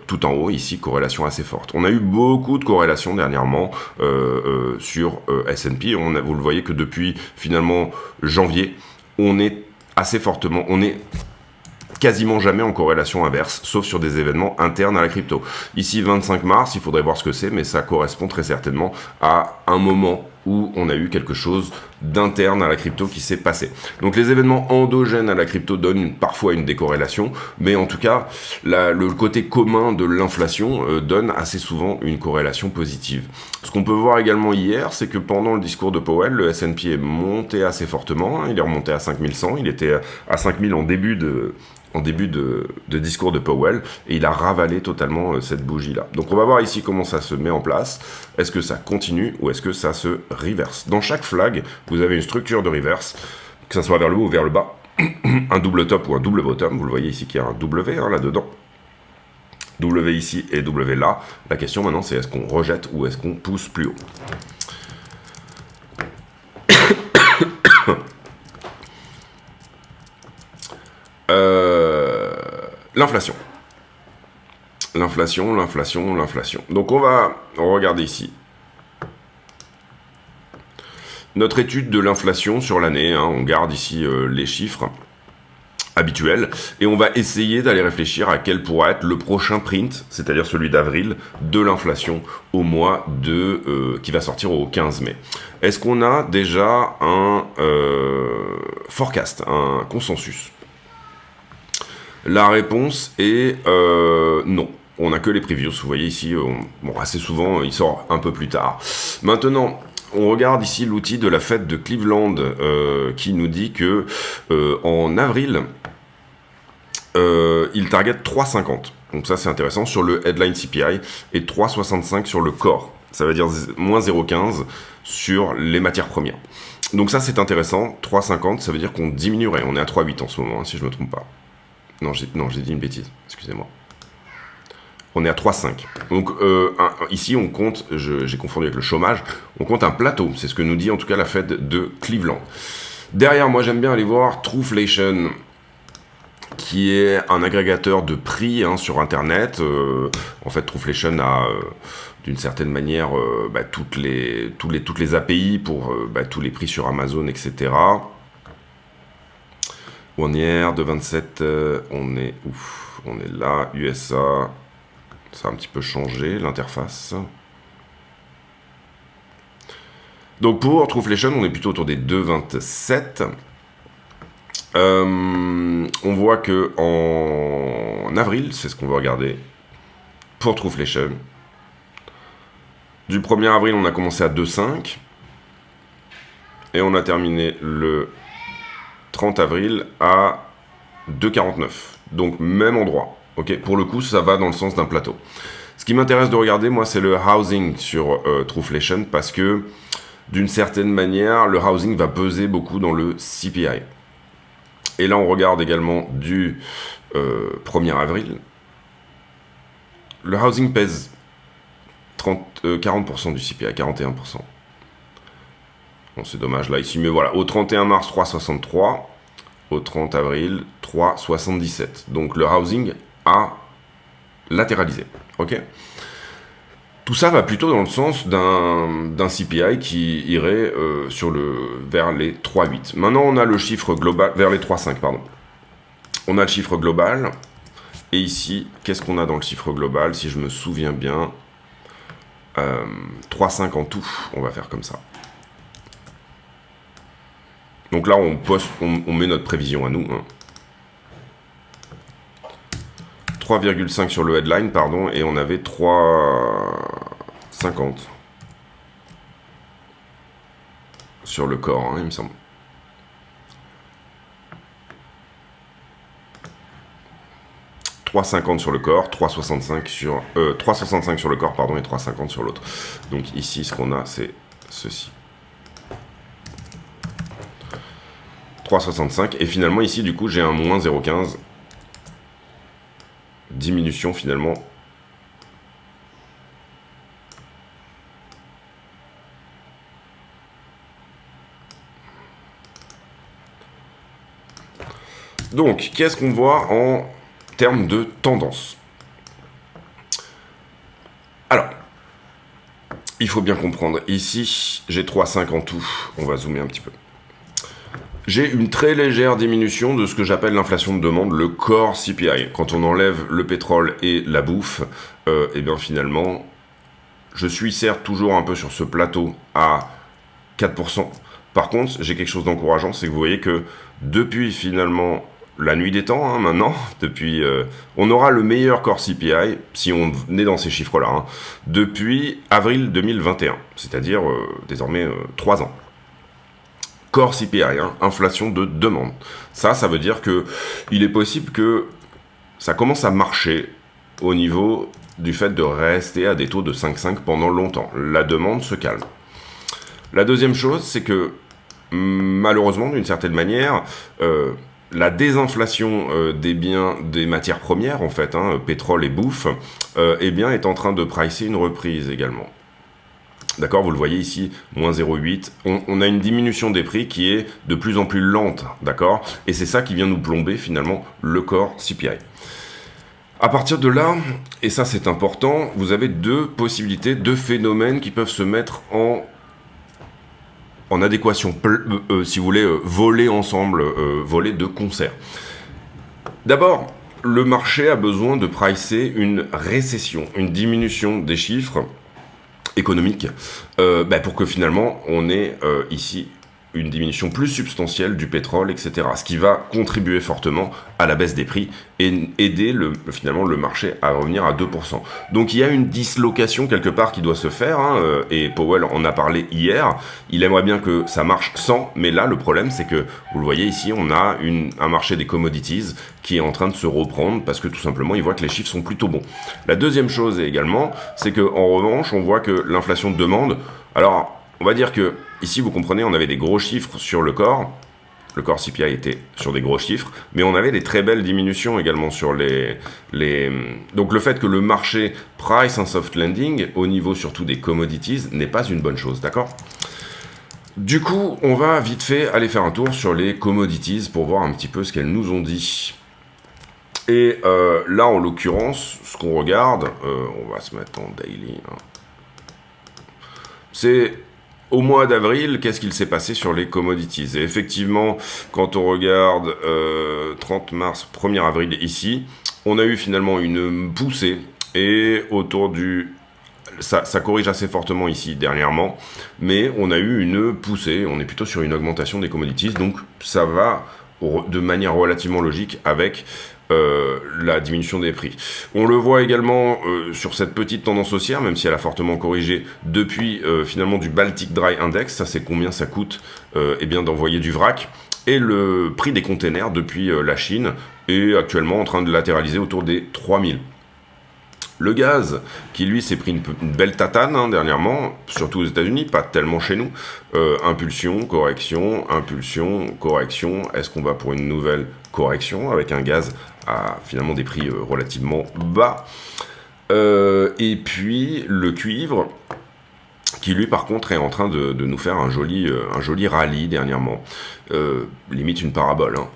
tout en haut, ici, corrélation assez forte. On a eu beaucoup de corrélations dernièrement sur S&P, vous le voyez que depuis finalement janvier, on est assez fortement, on est quasiment jamais en corrélation inverse, sauf sur des événements internes à la crypto. Ici, 25 mars, il faudrait voir ce que c'est, mais ça correspond très certainement à un moment où on a eu quelque chose d'interne à la crypto qui s'est passé. Donc les événements endogènes à la crypto donnent parfois une décorrélation, mais en tout cas, le côté commun de l'inflation donne assez souvent une corrélation positive. Ce qu'on peut voir également hier, c'est que pendant le discours de Powell, le S&P est monté assez fortement, hein, il est remonté à 5100, il était à 5000 en début de discours de Powell, et il a ravalé totalement cette bougie-là. Donc on va voir ici comment ça se met en place. Est-ce que ça continue ou est-ce que ça se reverse? Dans chaque flag, vous avez une structure de reverse, que ça soit vers le haut ou vers le bas, un double top ou un double bottom. Vous le voyez ici qu'il y a un W hein, là-dedans. W ici et W là. La question maintenant, c'est est-ce qu'on rejette ou est-ce qu'on pousse plus haut? L'inflation. L'inflation. Donc on va regarder ici. Notre étude de l'inflation sur l'année, hein, on garde ici les chiffres habituels, et on va essayer d'aller réfléchir à quel pourra être le prochain print, c'est-à-dire celui d'avril, de l'inflation au mois de qui va sortir au 15 mai. Est-ce qu'on a déjà un forecast, un consensus? La réponse est non. On n'a que les previews. Vous voyez ici, bon, assez souvent, il sort un peu plus tard. Maintenant, on regarde ici l'outil de la fête de Cleveland qui nous dit que en avril, il target 3,50. Donc ça, c'est intéressant sur le headline CPI et 3,65 sur le core. Ça veut dire moins 0,15 sur les matières premières. Donc ça, c'est intéressant. 3,50, ça veut dire qu'on diminuerait. On est à 3,8 en ce moment, hein, si je ne me trompe pas. Non, j'ai dit une bêtise, excusez-moi. On est à 3,5. Donc ici, on compte, j'ai confondu avec le chômage, on compte un plateau. C'est ce que nous dit en tout cas la Fed de Cleveland. Derrière, moi, j'aime bien aller voir Trueflation, qui est un agrégateur de prix hein, sur Internet. En fait, Trueflation a, d'une certaine manière, toutes les API pour tous les prix sur Amazon, etc. On y est, de 27, on est là, USA, ça a un petit peu changé, l'interface. Donc pour Trueflation, on est plutôt autour des 2,27. On voit que en avril, c'est ce qu'on va regarder, pour Trueflation. Du 1er avril, on a commencé à 2,5. Et on a terminé le 30 avril à 2,49. Donc même endroit. Okay, pour le coup, ça va dans le sens d'un plateau. Ce qui m'intéresse de regarder, moi, c'est le housing sur Trueflation parce que, d'une certaine manière, le housing va peser beaucoup dans le CPI. Et là, on regarde également du 1er avril. Le housing pèse 40% du CPI, 41%. Bon, c'est dommage là ici, mais voilà, au 31 mars 3,63, au 30 avril 3,77. Donc le housing a latéralisé. Ok. Tout ça va plutôt dans le sens d'un CPI qui irait vers les 3,8. Maintenant, on a le chiffre global, vers les 3,5, pardon. On a le chiffre global. Et ici, qu'est-ce qu'on a dans le chiffre global? Si je me souviens bien, 3,5 en tout. On va faire comme ça. Donc là, on met notre prévision à nous. Hein. 3,5 sur le headline, pardon, et on avait 3,50 sur le corps, hein, il me semble. « 3,50 sur le corps, 3,65 sur le corps, pardon, et 3,50 sur l'autre. Donc ici, ce qu'on a, c'est ceci. 3,65, et finalement, ici, du coup, j'ai un moins 0,15. Diminution finalement. Donc, qu'est-ce qu'on voit en termes de tendance? Alors, il faut bien comprendre. Ici, j'ai 3,5 en tout. On va zoomer un petit peu. J'ai une très légère diminution de ce que j'appelle l'inflation de demande, le core CPI. Quand on enlève le pétrole et la bouffe, et bien finalement, je suis certes toujours un peu sur ce plateau à 4%. Par contre, j'ai quelque chose d'encourageant, c'est que vous voyez que depuis finalement la nuit des temps, hein, maintenant, on aura le meilleur core CPI, si on est dans ces chiffres-là, hein, depuis avril 2021, c'est-à-dire désormais 3 ans. Core CPI, hein, inflation de demande. Ça veut dire que il est possible que ça commence à marcher au niveau du fait de rester à des taux de 5,5 pendant longtemps. La demande se calme. La deuxième chose, c'est que malheureusement, d'une certaine manière, la désinflation des biens, des matières premières, en fait, hein, pétrole et bouffe, eh bien, est en train de pricer une reprise également. D'accord, vous le voyez ici, moins 0,8. On a une diminution des prix qui est de plus en plus lente, d'accord? Et c'est ça qui vient nous plomber finalement le core CPI. À partir de là, et ça c'est important, vous avez deux possibilités, deux phénomènes qui peuvent se mettre en adéquation, si vous voulez, voler ensemble, voler de concert. D'abord, le marché a besoin de pricer une récession, une diminution des chiffres économique, pour que finalement on ait ici une diminution plus substantielle du pétrole, etc. Ce qui va contribuer fortement à la baisse des prix et aider finalement le marché à revenir à 2%. Donc il y a une dislocation quelque part qui doit se faire, hein, et Powell en a parlé hier. Il aimerait bien que ça marche sans, mais là le problème c'est que, vous le voyez ici, on a un marché des commodities qui est en train de se reprendre parce que tout simplement il voit que les chiffres sont plutôt bons. La deuxième chose également, c'est qu'en revanche on voit que l'inflation de demande, alors on va dire que ici vous comprenez, on avait des gros chiffres sur le core CPI était sur des gros chiffres, mais on avait des très belles diminutions également sur donc le fait que le marché price un soft landing au niveau surtout des commodities n'est pas une bonne chose, d'accord? Du coup, on va vite fait aller faire un tour sur les commodities pour voir un petit peu ce qu'elles nous ont dit. Et là, en l'occurrence, ce qu'on regarde, on va se mettre en daily, hein, c'est au mois d'avril, qu'est-ce qu'il s'est passé sur les commodities? Et effectivement, quand on regarde 30 mars, 1er avril ici, on a eu finalement une poussée et autour du... Ça corrige assez fortement ici dernièrement, mais on a eu une poussée, on est plutôt sur une augmentation des commodities, donc ça va de manière relativement logique avec la diminution des prix. On le voit également sur cette petite tendance haussière, même si elle a fortement corrigé depuis finalement du Baltic Dry Index, ça c'est combien ça coûte bien d'envoyer du vrac, et le prix des containers depuis la Chine est actuellement en train de latéraliser autour des 3000. Le gaz, qui lui s'est pris une belle tatane hein, dernièrement, surtout aux États-Unis, pas tellement chez nous. Impulsion, correction, est-ce qu'on va pour une nouvelle correction avec un gaz à finalement des prix relativement bas? Et puis le cuivre, qui lui par contre est en train de nous faire un joli rallye dernièrement, limite une parabole, hein.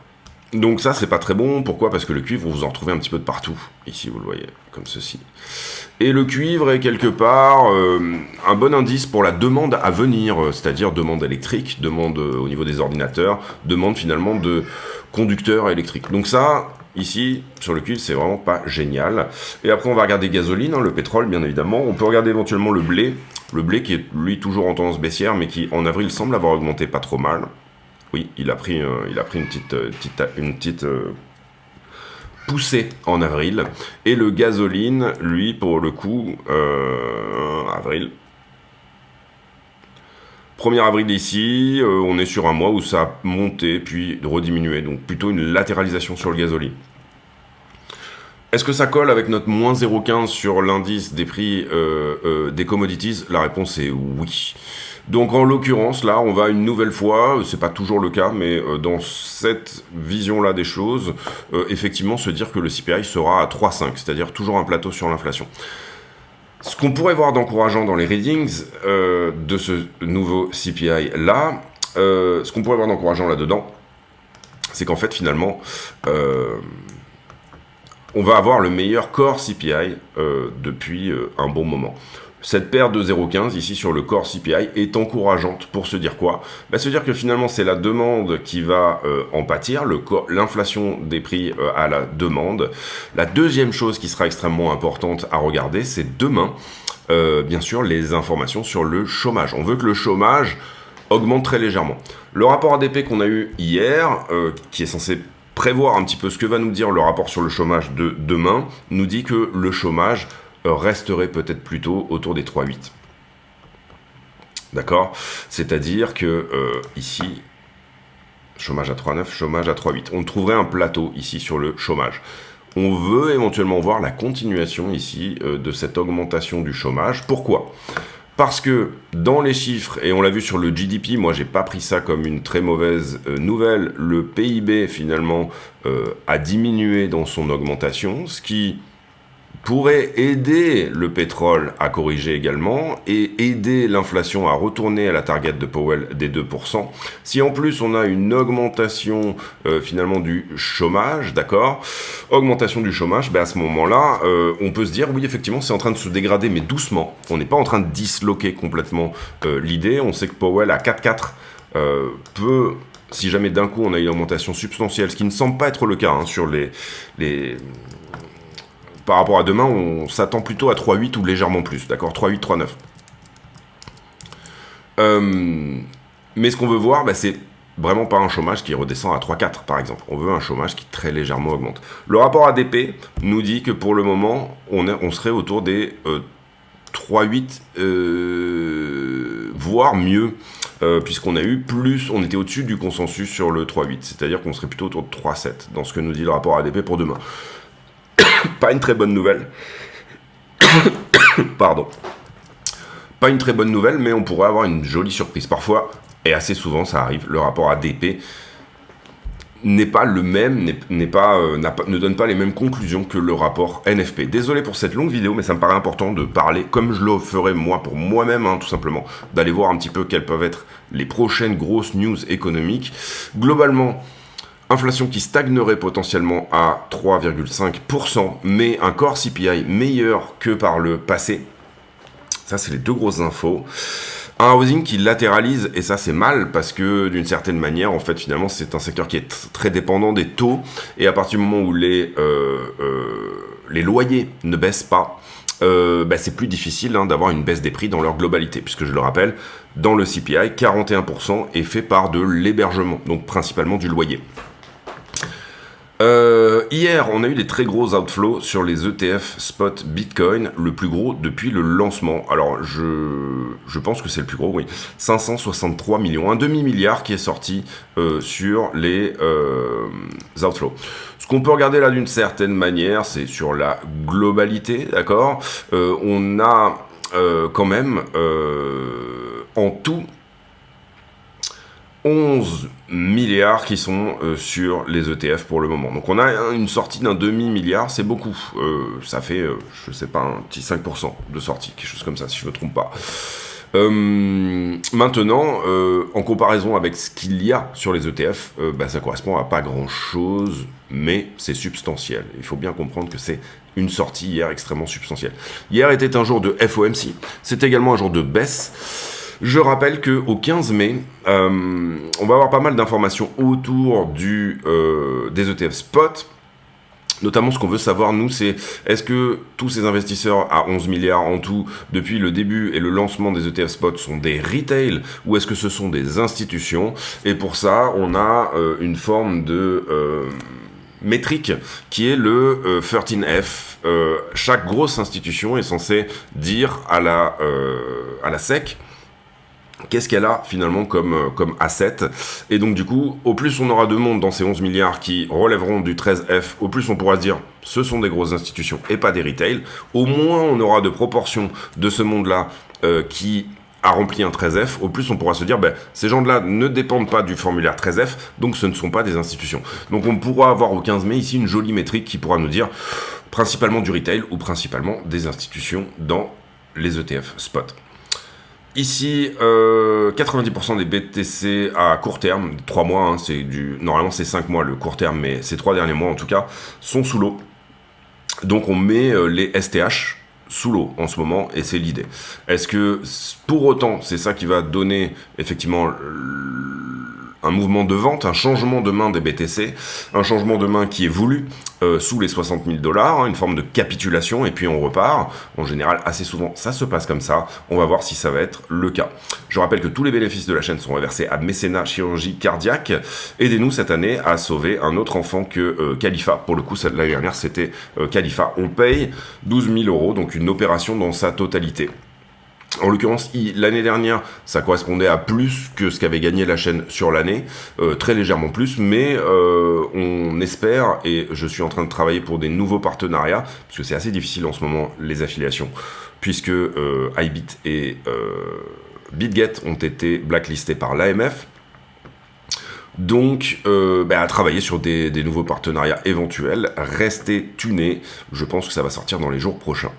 Donc ça c'est pas très bon, pourquoi? Parce que le cuivre vous en retrouvez un petit peu de partout, ici vous le voyez, comme ceci. Et le cuivre est quelque part un bon indice pour la demande à venir, c'est-à-dire demande électrique, demande au niveau des ordinateurs, demande finalement de conducteurs électriques. Donc ça, ici, sur le cuivre, c'est vraiment pas génial. Et après on va regarder gasoline, hein, le pétrole bien évidemment, on peut regarder éventuellement le blé qui est lui toujours en tendance baissière, mais qui en avril semble avoir augmenté pas trop mal. Oui, il a pris une petite poussée en avril. Et le gasoline, lui, pour le coup, avril. 1er avril ici, on est sur un mois où ça a monté, puis rediminué. Donc plutôt une latéralisation sur le gasoline. Est-ce que ça colle avec notre moins 0,15 sur l'indice des prix des commodities? La réponse est oui. Donc en l'occurrence, là, on va une nouvelle fois, c'est pas toujours le cas, mais dans cette vision-là des choses, effectivement se dire que le CPI sera à 3,5, c'est-à-dire toujours un plateau sur l'inflation. Ce qu'on pourrait voir d'encourageant dans les readings de ce nouveau CPI-là, ce qu'on pourrait voir d'encourageant là-dedans, c'est qu'en fait, finalement, on va avoir le meilleur core CPI depuis un bon moment. Cette paire de 0,15 ici sur le core CPI est encourageante pour se dire quoi? Se dire que finalement c'est la demande qui va en pâtir, l'inflation des prix à la demande. La deuxième chose qui sera extrêmement importante à regarder, c'est demain, bien sûr, les informations sur le chômage. On veut que le chômage augmente très légèrement. Le rapport ADP qu'on a eu hier, qui est censé prévoir un petit peu ce que va nous dire le rapport sur le chômage de demain, nous dit que le chômage resterait peut-être plutôt autour des 3,8. D'accord? C'est-à-dire que ici, chômage à 3,9, chômage à 3,8. On trouverait un plateau ici sur le chômage. On veut éventuellement voir la continuation ici de cette augmentation du chômage. Pourquoi? Parce que dans les chiffres, et on l'a vu sur le GDP, moi j'ai pas pris ça comme une très mauvaise nouvelle, le PIB finalement a diminué dans son augmentation, ce qui pourrait aider le pétrole à corriger également et aider l'inflation à retourner à la target de Powell des 2%. Si en plus on a une augmentation finalement du chômage, d'accord, augmentation du chômage, à ce moment-là, on peut se dire oui effectivement c'est en train de se dégrader mais doucement. On n'est pas en train de disloquer complètement l'idée. On sait que Powell à 4,4 peut, si jamais d'un coup on a une augmentation substantielle, ce qui ne semble pas être le cas hein, sur les par rapport à demain, on s'attend plutôt à 3,8 ou légèrement plus, d'accord, 3,8, 3,9. Mais ce qu'on veut voir, c'est vraiment pas un chômage qui redescend à 3,4 par exemple. On veut un chômage qui très légèrement augmente. Le rapport ADP nous dit que pour le moment, on serait autour des 3,8, voire mieux, puisqu'on a eu plus, on était au-dessus du consensus sur le 3,8, c'est-à-dire qu'on serait plutôt autour de 3,7 dans ce que nous dit le rapport ADP pour demain. Pas une très bonne nouvelle. Pardon. Pas une très bonne nouvelle, mais on pourrait avoir une jolie surprise. Parfois, et assez souvent ça arrive, le rapport ADP n'est pas le même, ne donne pas les mêmes conclusions que le rapport NFP. Désolé pour cette longue vidéo, mais ça me paraît important de parler, comme je le ferai moi pour moi-même, hein, tout simplement, d'aller voir un petit peu quelles peuvent être les prochaines grosses news économiques. Globalement, inflation qui stagnerait potentiellement à 3,5%, mais un core CPI meilleur que par le passé. Ça, c'est les deux grosses infos. Un housing qui latéralise, et ça c'est mal, parce que d'une certaine manière, en fait, finalement, c'est un secteur qui est très dépendant des taux, et à partir du moment où les loyers ne baissent pas, c'est plus difficile d'avoir une baisse des prix dans leur globalité, puisque je le rappelle, dans le CPI, 41% est fait par de l'hébergement, donc principalement du loyer. Hier, on a eu des très gros outflows sur les ETF spot Bitcoin, le plus gros depuis le lancement. Alors, je pense que c'est le plus gros, oui. 563 millions, un demi-milliard qui est sorti sur les outflows. Ce qu'on peut regarder là d'une certaine manière, c'est sur la globalité, d'accord. On a quand même en tout 11 milliards qui sont sur les ETF pour le moment. Donc on a une sortie d'un demi-milliard, c'est beaucoup. Ça fait, je sais pas, un petit 5% de sortie, quelque chose comme ça, si je me trompe pas. Maintenant, en comparaison avec ce qu'il y a sur les ETF, ça correspond à pas grand-chose, mais c'est substantiel. Il faut bien comprendre que c'est une sortie hier extrêmement substantielle. Hier était un jour de FOMC, c'est également un jour de baisse. Je rappelle qu'au 15 mai, on va avoir pas mal d'informations autour des ETF spot. Notamment, ce qu'on veut savoir, nous, c'est est-ce que tous ces investisseurs à 11 milliards en tout, depuis le début et le lancement des ETF spot, sont des retail ou est-ce que ce sont des institutions? Et pour ça, on a une forme de métrique qui est le 13F. Chaque grosse institution est censée dire à la SEC qu'est-ce qu'elle a finalement comme asset. Et donc du coup, au plus on aura de monde dans ces 11 milliards qui relèveront du 13F, au plus on pourra se dire ce sont des grosses institutions et pas des retail. Au moins on aura de proportions de ce monde-là qui a rempli un 13F, au plus on pourra se dire ces gens-là ne dépendent pas du formulaire 13F, donc ce ne sont pas des institutions. Donc on pourra avoir au 15 mai ici une jolie métrique qui pourra nous dire principalement du retail ou principalement des institutions dans les ETF spot. Ici, 90% des BTC à court terme, 3 mois, hein, normalement c'est 5 mois le court terme, mais ces 3 derniers mois en tout cas, sont sous l'eau. Donc on met les STH sous l'eau en ce moment, et c'est l'idée. Est-ce que pour autant, c'est ça qui va donner effectivement un mouvement de vente, un changement de main des BTC, un changement de main qui est voulu sous les 60 000 $, hein, une forme de capitulation, et puis on repart. En général, assez souvent, ça se passe comme ça. On va voir si ça va être le cas. Je rappelle que tous les bénéfices de la chaîne sont reversés à Mécénat Chirurgie Cardiaque. Aidez-nous cette année à sauver un autre enfant que Khalifa. Pour le coup, l'année dernière, c'était Khalifa. On paye 12 000 €, donc une opération dans sa totalité. En l'occurrence, l'année dernière, ça correspondait à plus que ce qu'avait gagné la chaîne sur l'année, très légèrement plus, mais on espère, et je suis en train de travailler pour des nouveaux partenariats, parce que c'est assez difficile en ce moment, les affiliations, puisque iBit et BitGet ont été blacklistés par l'AMF. Donc, à travailler sur des nouveaux partenariats éventuels, restez tunés, je pense que ça va sortir dans les jours prochains.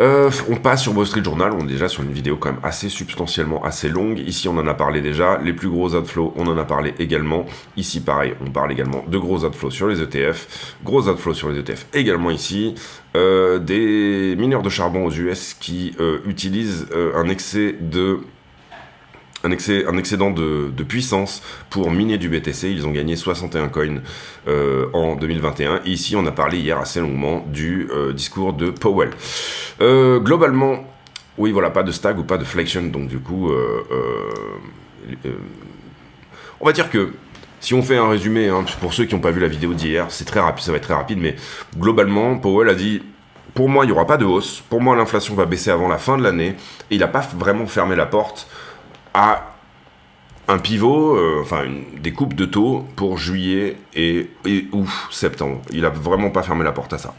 On passe sur Wall Street Journal, on est déjà sur une vidéo quand même substantiellement assez longue. Ici on en a parlé déjà, les plus gros outflows on en a parlé également. Ici pareil, on parle également de gros outflows sur les ETF, gros outflows sur les ETF également ici. Des mineurs de charbon aux US qui utilisent un excédent de puissance pour miner du BTC. Ils ont gagné 61 coins en 2021. Et ici, on a parlé hier assez longuement du discours de Powell. Globalement, oui, voilà, pas de stag ou pas de flexion. Donc du coup, on va dire que si on fait un résumé, hein, pour ceux qui n'ont pas vu la vidéo d'hier, c'est très rapide, ça va être très rapide, mais globalement, Powell a dit... Pour moi, il n'y aura pas de hausse. Pour moi, l'inflation va baisser avant la fin de l'année. Et il n'a pas vraiment fermé la porte à un pivot, des coupes de taux pour juillet et septembre. Il a vraiment pas fermé la porte à ça.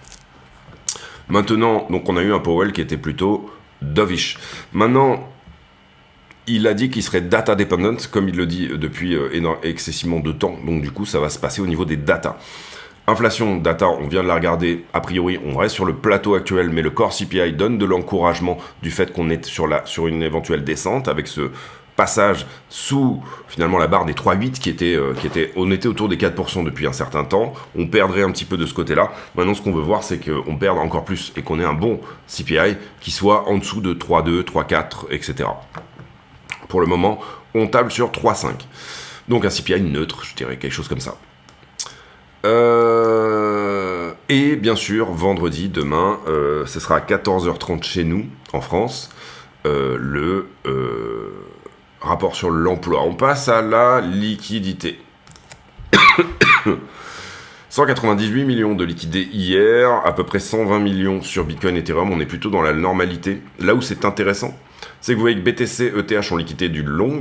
Maintenant, donc on a eu un Powell qui était plutôt dovish. Maintenant, il a dit qu'il serait data dependent, comme il le dit depuis excessivement de temps. Donc du coup, ça va se passer au niveau des data. Inflation, data, on vient de la regarder. A priori, on reste sur le plateau actuel, mais le core CPI donne de l'encouragement du fait qu'on est sur une éventuelle descente avec ce passage sous finalement la barre des 3,8 on était autour des 4% depuis un certain temps. On perdrait un petit peu de ce côté-là. Maintenant, ce qu'on veut voir, c'est qu'on perde encore plus et qu'on ait un bon CPI qui soit en dessous de 3,2, 3,4, etc. Pour le moment, on table sur 3,5. Donc un CPI neutre, je dirais, quelque chose comme ça. Et bien sûr, vendredi, demain, ce sera à 14h30 chez nous, en France, le rapport sur l'emploi. On passe à la liquidité. 198 millions de liquidés hier, à peu près 120 millions sur Bitcoin et Ethereum. On est plutôt dans la normalité. Là où c'est intéressant, c'est que vous voyez que BTC, ETH ont liquidé du long,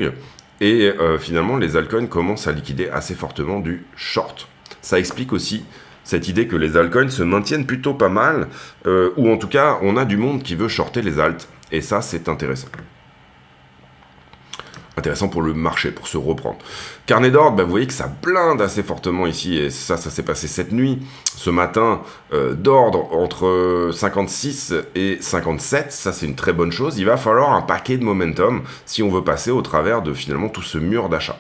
et finalement, les altcoins commencent à liquider assez fortement du short. Ça explique aussi cette idée que les altcoins se maintiennent plutôt pas mal, ou en tout cas, on a du monde qui veut shorter les alts, et ça, c'est intéressant. intéressant pour le marché, pour se reprendre. Carnet d'ordre, bah, vous voyez que ça blinde assez fortement ici, et ça s'est passé cette nuit, ce matin, d'ordre entre 56 et 57, ça c'est une très bonne chose. Il va falloir un paquet de momentum si on veut passer au travers de finalement tout ce mur d'achat.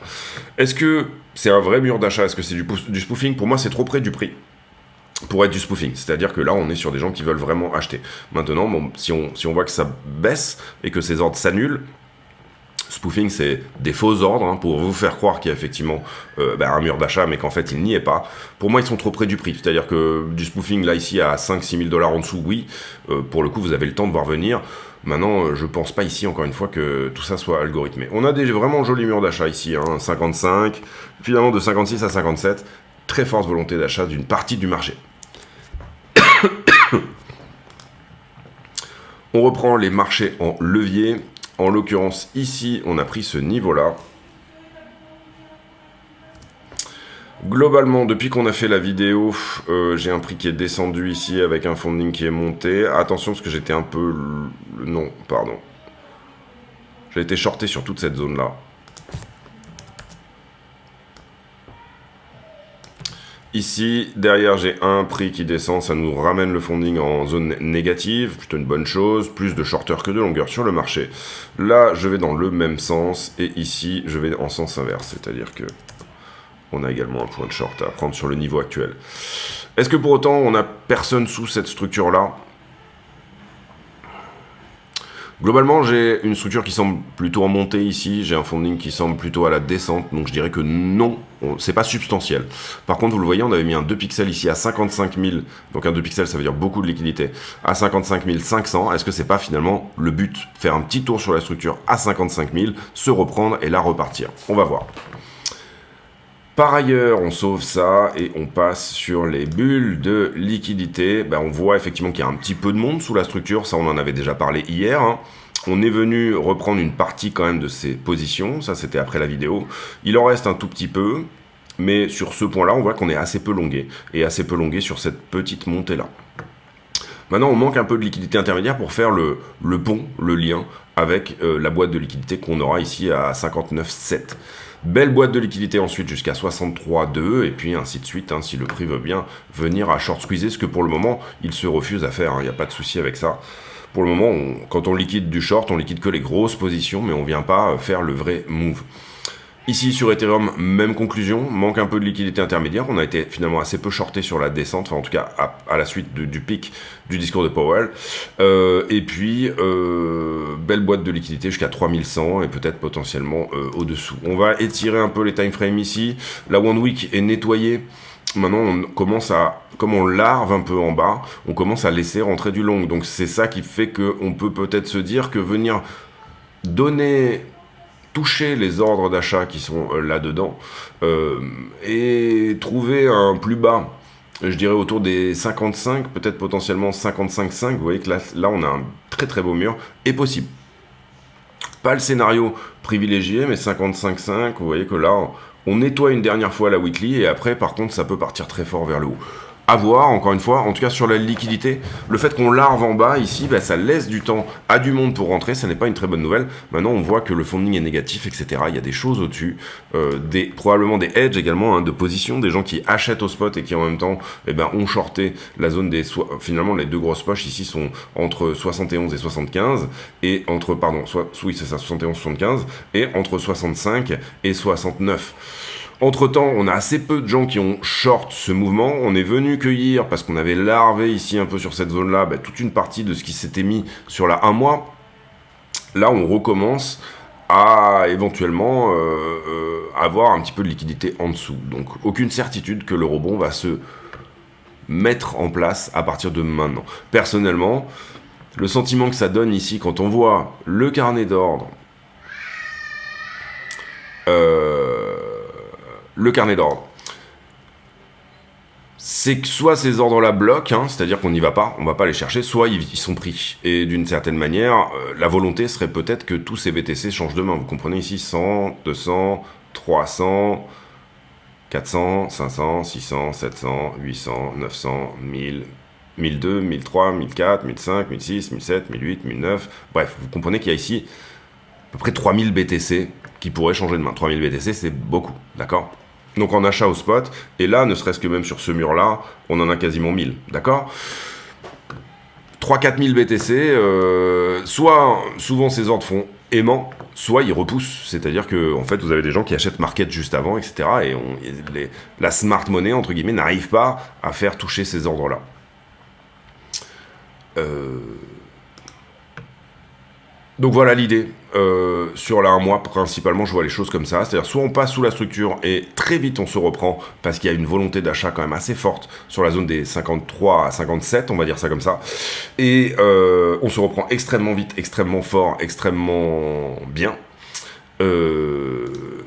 Est-ce que c'est un vrai mur d'achat? Est-ce que c'est du spoofing? Pour moi, c'est trop près du prix pour être du spoofing, c'est-à-dire que là on est sur des gens qui veulent vraiment acheter. Maintenant, bon, si on voit que ça baisse et que ces ordres s'annulent, spoofing, c'est des faux ordres hein, pour vous faire croire qu'il y a effectivement un mur d'achat, mais qu'en fait il n'y est pas. Pour moi, ils sont trop près du prix. C'est-à-dire que du spoofing, là, ici, à 5-6 000 $ en dessous, oui. Pour le coup, vous avez le temps de voir venir. Maintenant, je pense pas ici, encore une fois, que tout ça soit algorithmé. On a des vraiment jolis murs d'achat ici, hein, 55, finalement de 56 à 57. Très forte volonté d'achat d'une partie du marché. On reprend les marchés en levier. En l'occurrence, ici, on a pris ce niveau-là. Globalement, depuis qu'on a fait la vidéo, j'ai un prix qui est descendu ici avec un funding qui est monté. Attention, parce que j'étais un peu... Non, pardon. J'ai été shorté sur toute cette zone-là. Ici, derrière, j'ai un prix qui descend, ça nous ramène le funding en zone négative, plutôt une bonne chose, plus de shorteurs que de longueurs sur le marché. Là, je vais dans le même sens, et ici, je vais en sens inverse, c'est-à-dire que on a également un point de short à prendre sur le niveau actuel. Est-ce que pour autant, on n'a personne sous cette structure-là ? Globalement, j'ai une structure qui semble plutôt en montée ici, j'ai un funding qui semble plutôt à la descente, donc je dirais que non, c'est pas substantiel. Par contre, vous le voyez, on avait mis un 2 pixels ici à 55 000, donc un 2 pixels ça veut dire beaucoup de liquidité, à 55 500, est-ce que c'est pas finalement le but? Faire un petit tour sur la structure à 55 000, se reprendre et la repartir. On va voir. Par ailleurs, on sauve ça et on passe sur les bulles de liquidité. On voit effectivement qu'il y a un petit peu de monde sous la structure, ça on en avait déjà parlé hier. Hein. On est venu reprendre une partie quand même de ces positions, ça c'était après la vidéo. Il en reste un tout petit peu, mais sur ce point-là, on voit qu'on est assez peu longué, et assez peu longué sur cette petite montée-là. Maintenant, on manque un peu de liquidité intermédiaire pour faire le pont, le lien avec la boîte de liquidité qu'on aura ici à 59,7. Belle boîte de liquidité ensuite jusqu'à 63,2 et puis ainsi de suite, hein, si le prix veut bien venir à short squeezer, ce que pour le moment, il se refuse à faire, il n'y a pas de souci avec ça. Pour le moment, quand on liquide du short, on liquide que les grosses positions, mais on ne vient pas faire le vrai move. Ici, sur Ethereum, même conclusion, manque un peu de liquidité intermédiaire. On a été finalement assez peu shorté sur la descente, enfin en tout cas à la suite du pic du discours de Powell. Et puis, belle boîte de liquidité jusqu'à 3100 et peut-être potentiellement au-dessous. On va étirer un peu les time frames ici. La One Week est nettoyée. Maintenant, on commence à, comme on larve un peu en bas, on commence à laisser rentrer du long. Donc c'est ça qui fait qu'on peut peut-être se dire que venir toucher les ordres d'achat qui sont là-dedans et trouver un plus bas, je dirais autour des 55, peut-être potentiellement 55,5, vous voyez que là on a un très très beau mur, est possible. Pas le scénario privilégié, mais 55,5, vous voyez que là on nettoie une dernière fois la weekly et après par contre ça peut partir très fort vers le haut. À voir, encore une fois, en tout cas sur la liquidité, le fait qu'on larve en bas ici, ça laisse du temps à du monde pour rentrer, ça n'est pas une très bonne nouvelle. Maintenant on voit que le funding est négatif, etc. Il y a des choses au-dessus, probablement des hedges également, hein, de position, des gens qui achètent au spot et qui en même temps ont shorté la zone des... Finalement les deux grosses poches ici sont entre 71 et 75, et entre, oui c'est ça, 71 75, et entre 65 et 69. Entre-temps, on a assez peu de gens qui ont short ce mouvement. On est venu cueillir, parce qu'on avait larvé ici un peu sur cette zone-là, toute une partie de ce qui s'était mis sur la 1 mois. Là, on recommence à éventuellement avoir un petit peu de liquidité en dessous. Donc, aucune certitude que le rebond va se mettre en place à partir de maintenant. Personnellement, le sentiment que ça donne ici, quand on voit le carnet d'ordre, c'est que soit ces ordres-là bloquent, hein, c'est-à-dire qu'on n'y va pas, on va pas les chercher, soit ils sont pris. Et d'une certaine manière, la volonté serait peut-être que tous ces BTC changent de main. Vous comprenez ici 100, 200, 300, 400, 500, 600, 700, 800, 900, 1000, 1002, 1003, 1004, 1005, 1006, 1007, 1008, 1009. Bref, vous comprenez qu'il y a ici à peu près 3000 BTC qui pourraient changer de main. 3000 BTC, c'est beaucoup, d'accord? Donc en achat au spot, et là, ne serait-ce que même sur ce mur-là, on en a quasiment 1000, d'accord? 3-4 000 BTC, soit souvent ces ordres font aimant, soit ils repoussent. C'est-à-dire que en fait, vous avez des gens qui achètent market juste avant, etc. Et la smart money, entre guillemets, n'arrive pas à faire toucher ces ordres-là. Donc voilà l'idée. Sur la 1 mois, principalement, je vois les choses comme ça. C'est-à-dire, soit on passe sous la structure et très vite on se reprend parce qu'il y a une volonté d'achat quand même assez forte sur la zone des 53 à 57, on va dire ça comme ça. Et on se reprend extrêmement vite, extrêmement fort, extrêmement bien.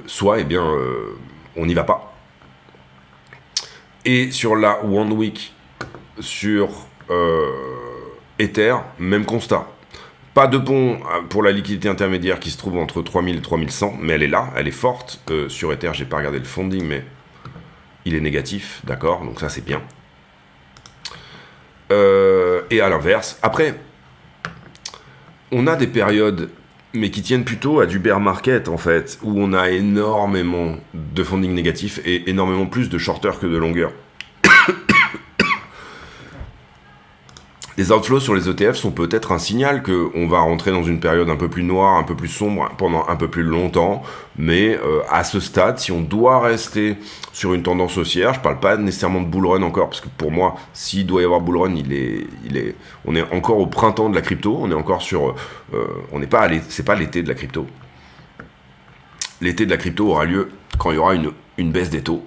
Soit, eh bien, on n'y va pas. Et sur la One Week, sur Ether, même constat. Pas de pont pour la liquidité intermédiaire qui se trouve entre 3000 et 3100, mais elle est là, elle est forte. Sur Ether, j'ai pas regardé le funding, mais il est négatif, d'accord, donc ça c'est bien. Et à l'inverse, après, on a des périodes, mais qui tiennent plutôt à du bear market en fait, où on a énormément de funding négatif et énormément plus de shorter que de longueur. Les outflows sur les ETF sont peut-être un signal qu'on va rentrer dans une période un peu plus noire, un peu plus sombre pendant un peu plus longtemps, mais à ce stade, si on doit rester sur une tendance haussière, je parle pas nécessairement de bull run encore, parce que pour moi, s'il doit y avoir bull run, on est encore au printemps de la crypto, on est encore sur, c'est pas l'été de la crypto. L'été de la crypto aura lieu quand il y aura une baisse des taux.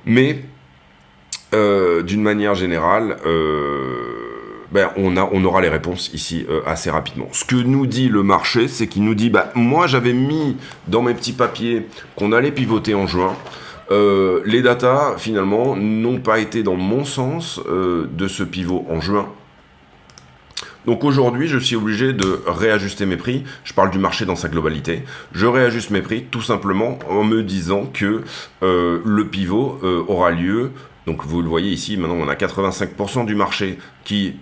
Mais d'une manière générale, on aura les réponses ici assez rapidement. Ce que nous dit le marché, c'est qu'il nous dit, moi j'avais mis dans mes petits papiers qu'on allait pivoter en juin. Les datas, finalement, n'ont pas été dans mon sens de ce pivot en juin. Donc aujourd'hui, je suis obligé de réajuster mes prix. Je parle du marché dans sa globalité. Je réajuste mes prix tout simplement en me disant que le pivot aura lieu. Donc vous le voyez ici, maintenant on a 85% du marché qui,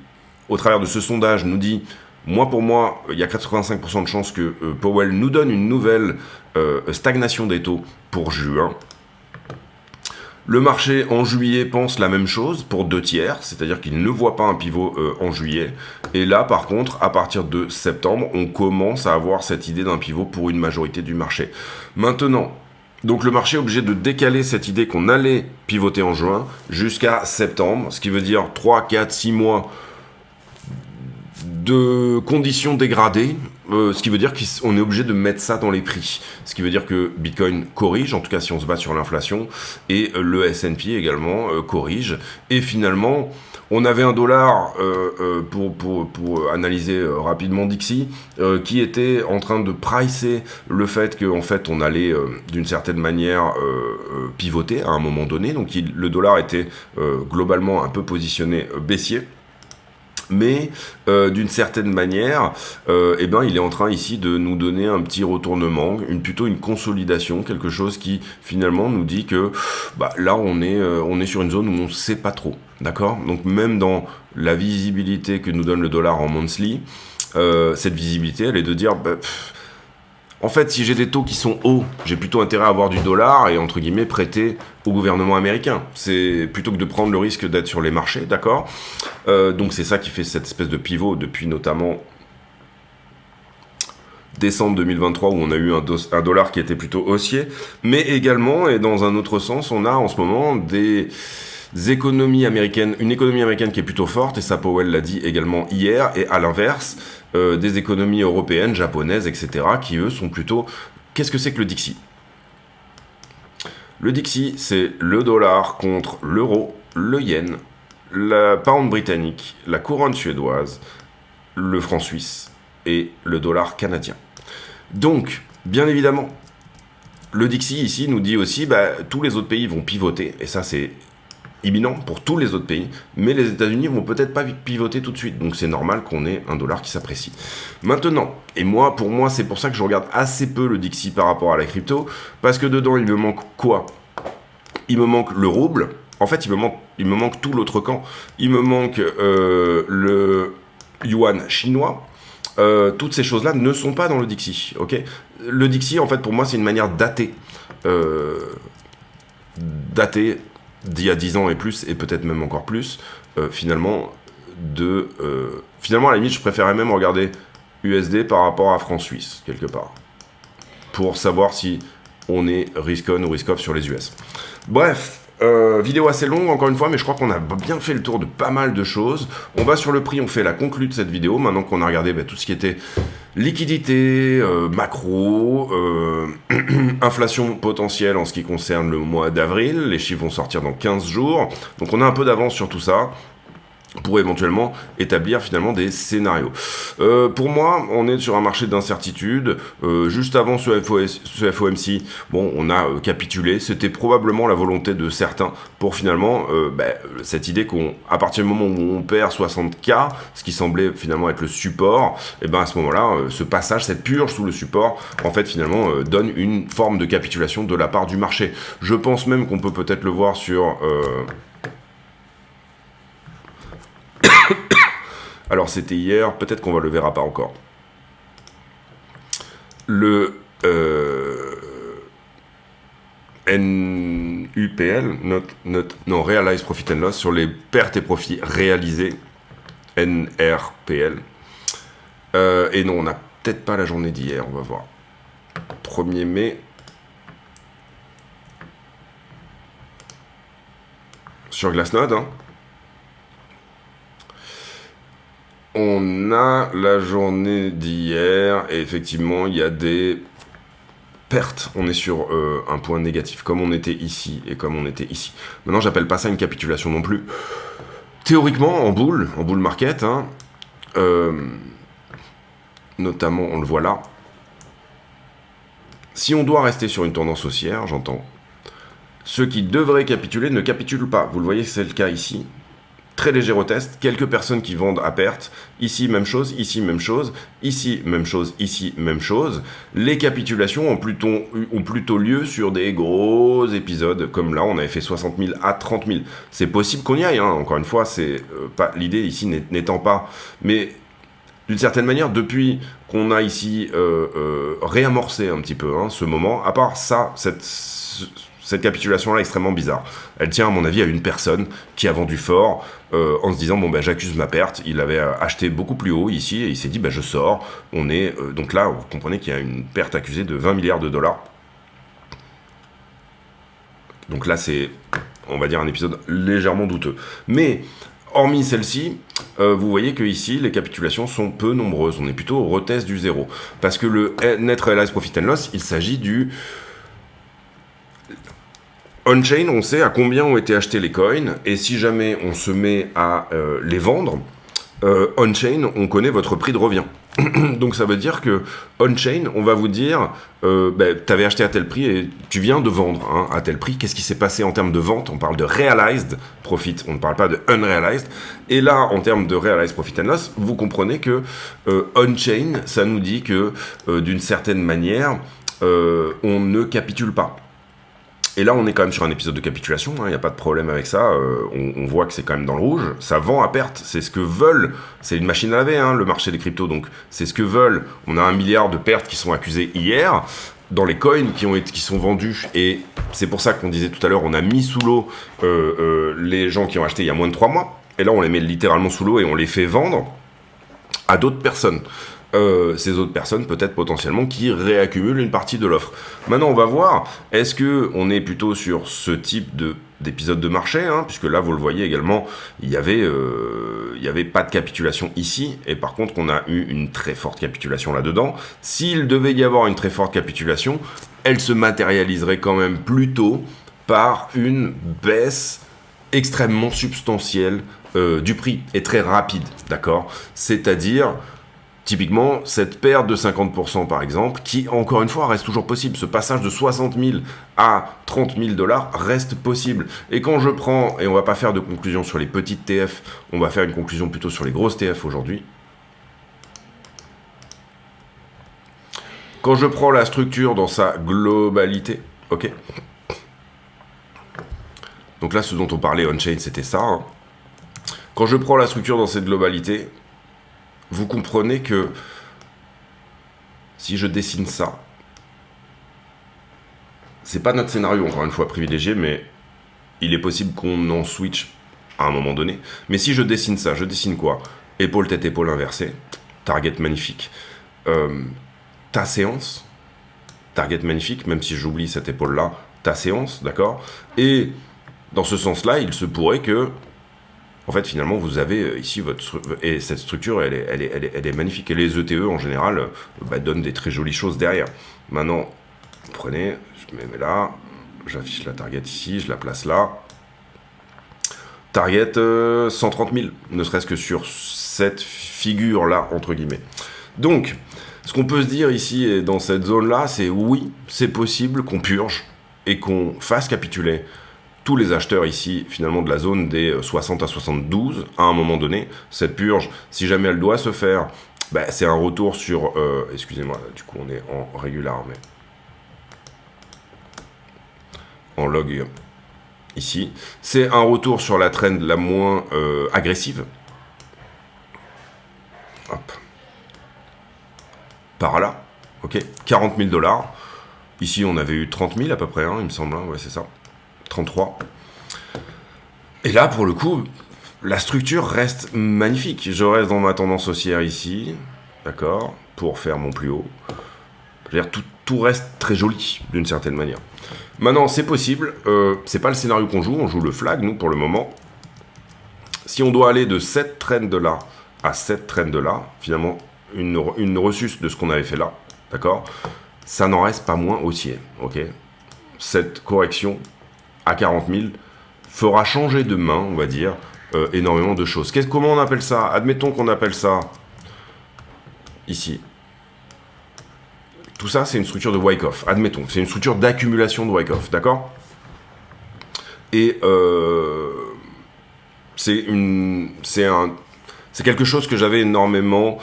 au travers de ce sondage, nous dit, pour moi, il y a 85% de chances que Powell nous donne une nouvelle stagnation des taux pour juin. Le marché en juillet pense la même chose pour 2 tiers, c'est-à-dire qu'il ne voit pas un pivot en juillet. Et là, par contre, à partir de septembre, on commence à avoir cette idée d'un pivot pour une majorité du marché. Maintenant, donc le marché est obligé de décaler cette idée qu'on allait pivoter en juin jusqu'à septembre, ce qui veut dire 3, 4, 6 mois de conditions dégradées, ce qui veut dire qu'on est obligé de mettre ça dans les prix. Ce qui veut dire que Bitcoin corrige, en tout cas si on se base sur l'inflation, et le S&P également corrige. Et finalement, on avait un dollar, pour analyser rapidement Dixie, qui était en train de pricer le fait qu'en fait on allait d'une certaine manière pivoter à un moment donné. Donc le dollar était globalement un peu positionné baissier. Mais d'une certaine manière, il est en train ici de nous donner un petit retournement, plutôt une consolidation, quelque chose qui finalement nous dit que là on est sur une zone où on ne sait pas trop, d'accord? Donc même dans la visibilité que nous donne le dollar en monthly, cette visibilité, elle est de dire en fait, si j'ai des taux qui sont hauts, j'ai plutôt intérêt à avoir du dollar et, entre guillemets, prêter au gouvernement américain. C'est plutôt que de prendre le risque d'être sur les marchés, d'accord? Donc c'est ça qui fait cette espèce de pivot depuis notamment décembre 2023 où on a eu un dollar qui était plutôt haussier. Mais également, et dans un autre sens, on a en ce moment des économies américaines, une économie américaine qui est plutôt forte, et ça Powell l'a dit également hier, et à l'inverse, des économies européennes, japonaises, etc., qui eux sont plutôt... Qu'est-ce que c'est que le Dixie? Le Dixie, c'est le dollar contre l'euro, le yen, la pound britannique, la couronne suédoise, le franc suisse et le dollar canadien. Donc, bien évidemment, le Dixie ici nous dit aussi tous les autres pays vont pivoter, et ça c'est imminent pour tous les autres pays, mais les États-Unis vont peut-être pas pivoter tout de suite, donc c'est normal qu'on ait un dollar qui s'apprécie. Maintenant, et pour moi, c'est pour ça que je regarde assez peu le Dixie par rapport à la crypto, parce que dedans, il me manque quoi? Il me manque le rouble, en fait, il me manque tout l'autre camp. Il me manque le yuan chinois, toutes ces choses-là ne sont pas dans le Dixie, ok. Le Dixie, en fait, pour moi, c'est une manière datée d'il y a 10 ans et plus, et peut-être même encore plus, finalement, finalement, à la limite, je préférais même regarder USD par rapport à franc-suisse, quelque part, pour savoir si on est risk-on ou risk-off sur les US. Bref, vidéo assez longue, encore une fois, mais je crois qu'on a bien fait le tour de pas mal de choses. On va sur le prix, on fait la conclue de cette vidéo, maintenant qu'on a regardé tout ce qui était liquidité, macro, inflation potentielle en ce qui concerne le mois d'avril. Les chiffres vont sortir dans 15 jours, donc on a un peu d'avance sur tout ça pour éventuellement établir finalement des scénarios. Pour moi, on est sur un marché d'incertitude. Juste avant ce FOMC, bon, on a capitulé. C'était probablement la volonté de certains pour finalement cette idée qu'à partir du moment où on perd 60K, ce qui semblait finalement être le support, et ben à ce moment-là, ce passage, cette purge sous le support, en fait finalement donne une forme de capitulation de la part du marché. Je pense même qu'on peut peut-être le voir sur alors c'était hier, peut-être qu'on va le verra pas encore. Le NUPL, non, Realized Profit and Loss, sur les pertes et profits réalisés, NRPL. Et non, on n'a peut-être pas la journée d'hier, on va voir. 1er mai. Sur Glassnode, hein. On a la journée d'hier, et effectivement, il y a des pertes. On est sur un point négatif, comme on était ici et comme on était ici. Maintenant, j'appelle pas ça une capitulation non plus. Théoriquement, en bull market, hein, notamment, on le voit là, si on doit rester sur une tendance haussière, j'entends, ceux qui devraient capituler ne capitulent pas. Vous le voyez, c'est le cas ici. Très léger retest, quelques personnes qui vendent à perte, ici même chose, ici même chose, ici même chose, ici même chose. Les capitulations ont plutôt lieu sur des gros épisodes, comme là on avait fait 60 000 à 30 000. C'est possible qu'on y aille, hein. Encore une fois, c'est pas l'idée ici n'étant pas... Mais d'une certaine manière, depuis qu'on a ici réamorcé un petit peu ce moment, à part ça, cette capitulation-là est extrêmement bizarre. Elle tient, à mon avis, à une personne qui a vendu fort en se disant, bon, j'accuse ma perte. Il avait acheté beaucoup plus haut ici et il s'est dit, je sors. On est, donc là, vous comprenez qu'il y a une perte accusée de 20 milliards de dollars. Donc là, c'est, on va dire, un épisode légèrement douteux. Mais, hormis celle-ci, vous voyez que ici, les capitulations sont peu nombreuses. On est plutôt au retest du zéro. Parce que le Net Realized Profit and Loss, il s'agit du... On-chain, on sait à combien ont été achetés les coins, et si jamais on se met à les vendre, on-chain, on connaît votre prix de revient. Donc ça veut dire que on-chain, on va vous dire, tu avais acheté à tel prix et tu viens de vendre à tel prix. Qu'est-ce qui s'est passé en termes de vente? On parle de realized profit, on ne parle pas de unrealized. Et là, en termes de realized profit and loss, vous comprenez que on-chain, ça nous dit que d'une certaine manière, on ne capitule pas. Et là, on est quand même sur un épisode de capitulation, il n'y a pas de problème avec ça, on voit que c'est quand même dans le rouge, ça vend à perte, c'est ce que veulent, c'est une machine à laver, le marché des cryptos, donc c'est ce que veulent. On a 1 milliard de pertes qui sont accusées hier, dans les coins qui sont vendus, et c'est pour ça qu'on disait tout à l'heure, on a mis sous l'eau les gens qui ont acheté il y a moins de 3 mois, et là on les met littéralement sous l'eau et on les fait vendre à d'autres personnes. Ces autres personnes peut-être potentiellement qui réaccumulent une partie de l'offre. Maintenant on va voir, est-ce que on est plutôt sur ce type d'épisode de marché, puisque là vous le voyez également, il y avait pas de capitulation ici, et par contre on a eu une très forte capitulation là-dedans. S'il devait y avoir une très forte capitulation, elle se matérialiserait quand même plutôt par une baisse extrêmement substantielle du prix, et très rapide, d'accord? C'est-à-dire... Typiquement, cette perte de 50% par exemple, qui encore une fois reste toujours possible, ce passage de 60 000 à 30 000 dollars reste possible. Et quand je prends, et on va pas faire de conclusion sur les petites TF, on va faire une conclusion plutôt sur les grosses TF aujourd'hui. Quand je prends la structure dans sa globalité, ok. Donc là, ce dont on parlait on-chain, c'était ça. Quand je prends la structure dans cette globalité, vous comprenez que si je dessine ça, c'est pas notre scénario, encore une fois, privilégié, mais il est possible qu'on en switch à un moment donné. Mais si je dessine ça, je dessine quoi? Épaule, tête, épaule inversée. Target magnifique. Ta séance. Target magnifique, même si j'oublie cette épaule-là. Ta séance, d'accord? Et dans ce sens-là, il se pourrait que, en fait, finalement, vous avez ici votre... Et cette structure, elle est magnifique. Et les ETE, en général, donnent des très jolies choses derrière. Maintenant, prenez, je me mets là, j'affiche la target ici, je la place là. Target 130 000, ne serait-ce que sur cette figure-là, entre guillemets. Donc, ce qu'on peut se dire ici, et dans cette zone-là, c'est oui, c'est possible qu'on purge et qu'on fasse capituler tous les acheteurs ici, finalement, de la zone des 60 à 72, à un moment donné. Cette purge, si jamais elle doit se faire, c'est un retour sur... excusez-moi, du coup, on est en régular, mais... en log ici, c'est un retour sur la trend la moins agressive. Hop. Par là, ok, 40 000 $. Ici, on avait eu 30 000 à peu près, hein, il me semble, hein, ouais, c'est ça, 33. Et là, pour le coup, la structure reste magnifique. Je reste dans ma tendance haussière ici, d'accord, pour faire mon plus haut. Je veux dire, tout reste très joli, d'une certaine manière. Maintenant, c'est possible, c'est pas le scénario qu'on joue, on joue le flag, nous, pour le moment. Si on doit aller de cette trend de là à cette trend de là, finalement, une ressus de ce qu'on avait fait là, d'accord, ça n'en reste pas moins haussier, ok. Cette correction à 40 000 fera changer de main, on va dire, énormément de choses. Comment on appelle ça? Admettons qu'on appelle ça, ici, tout ça, c'est une structure de Wyckoff. Admettons, c'est une structure d'accumulation de Wyckoff, d'accord? Et c'est quelque chose que j'avais énormément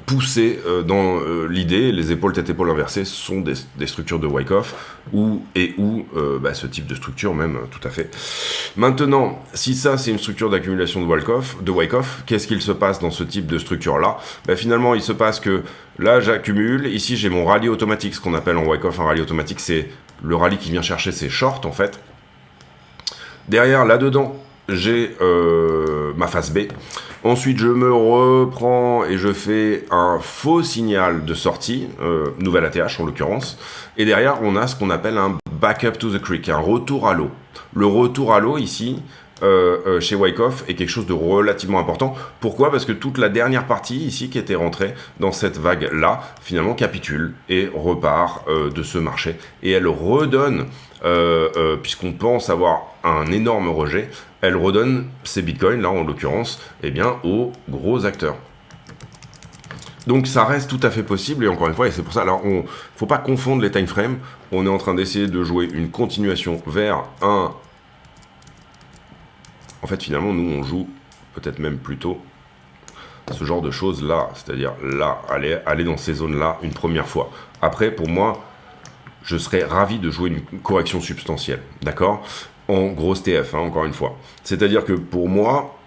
poussé dans l'idée. Les épaules, tête, épaule inversées sont des structures de Wyckoff, où ce type de structure même, tout à fait. Maintenant, si ça c'est une structure d'accumulation de Wyckoff, qu'est-ce qu'il se passe dans ce type de structure-là? Finalement, il se passe que là, j'accumule. Ici, j'ai mon rallye automatique, ce qu'on appelle en Wyckoff un rallye automatique, c'est le rallye qui vient chercher ses shorts, en fait. Derrière, là-dedans, j'ai ma phase B. Ensuite, je me reprends et je fais un faux signal de sortie, nouvelle ATH en l'occurrence. Et derrière, on a ce qu'on appelle un backup to the creek, un retour à l'eau. Le retour à l'eau ici, chez Wyckoff, est quelque chose de relativement important. Pourquoi? Parce que toute la dernière partie ici qui était rentrée dans cette vague-là, finalement capitule et repart de ce marché. Et elle redonne, puisqu'on pense avoir un énorme rejet, elle redonne ces bitcoins, là en l'occurrence, aux gros acteurs. Donc ça reste tout à fait possible, et encore une fois, et c'est pour ça, alors il ne faut pas confondre les time frames, on est en train d'essayer de jouer une continuation vers un... En fait, finalement, nous, on joue peut-être même plutôt ce genre de choses-là, c'est-à-dire là, aller dans ces zones-là une première fois. Après, pour moi, je serais ravi de jouer une correction substantielle, d'accord? En grosse TF, hein, encore une fois. C'est-à-dire que pour moi,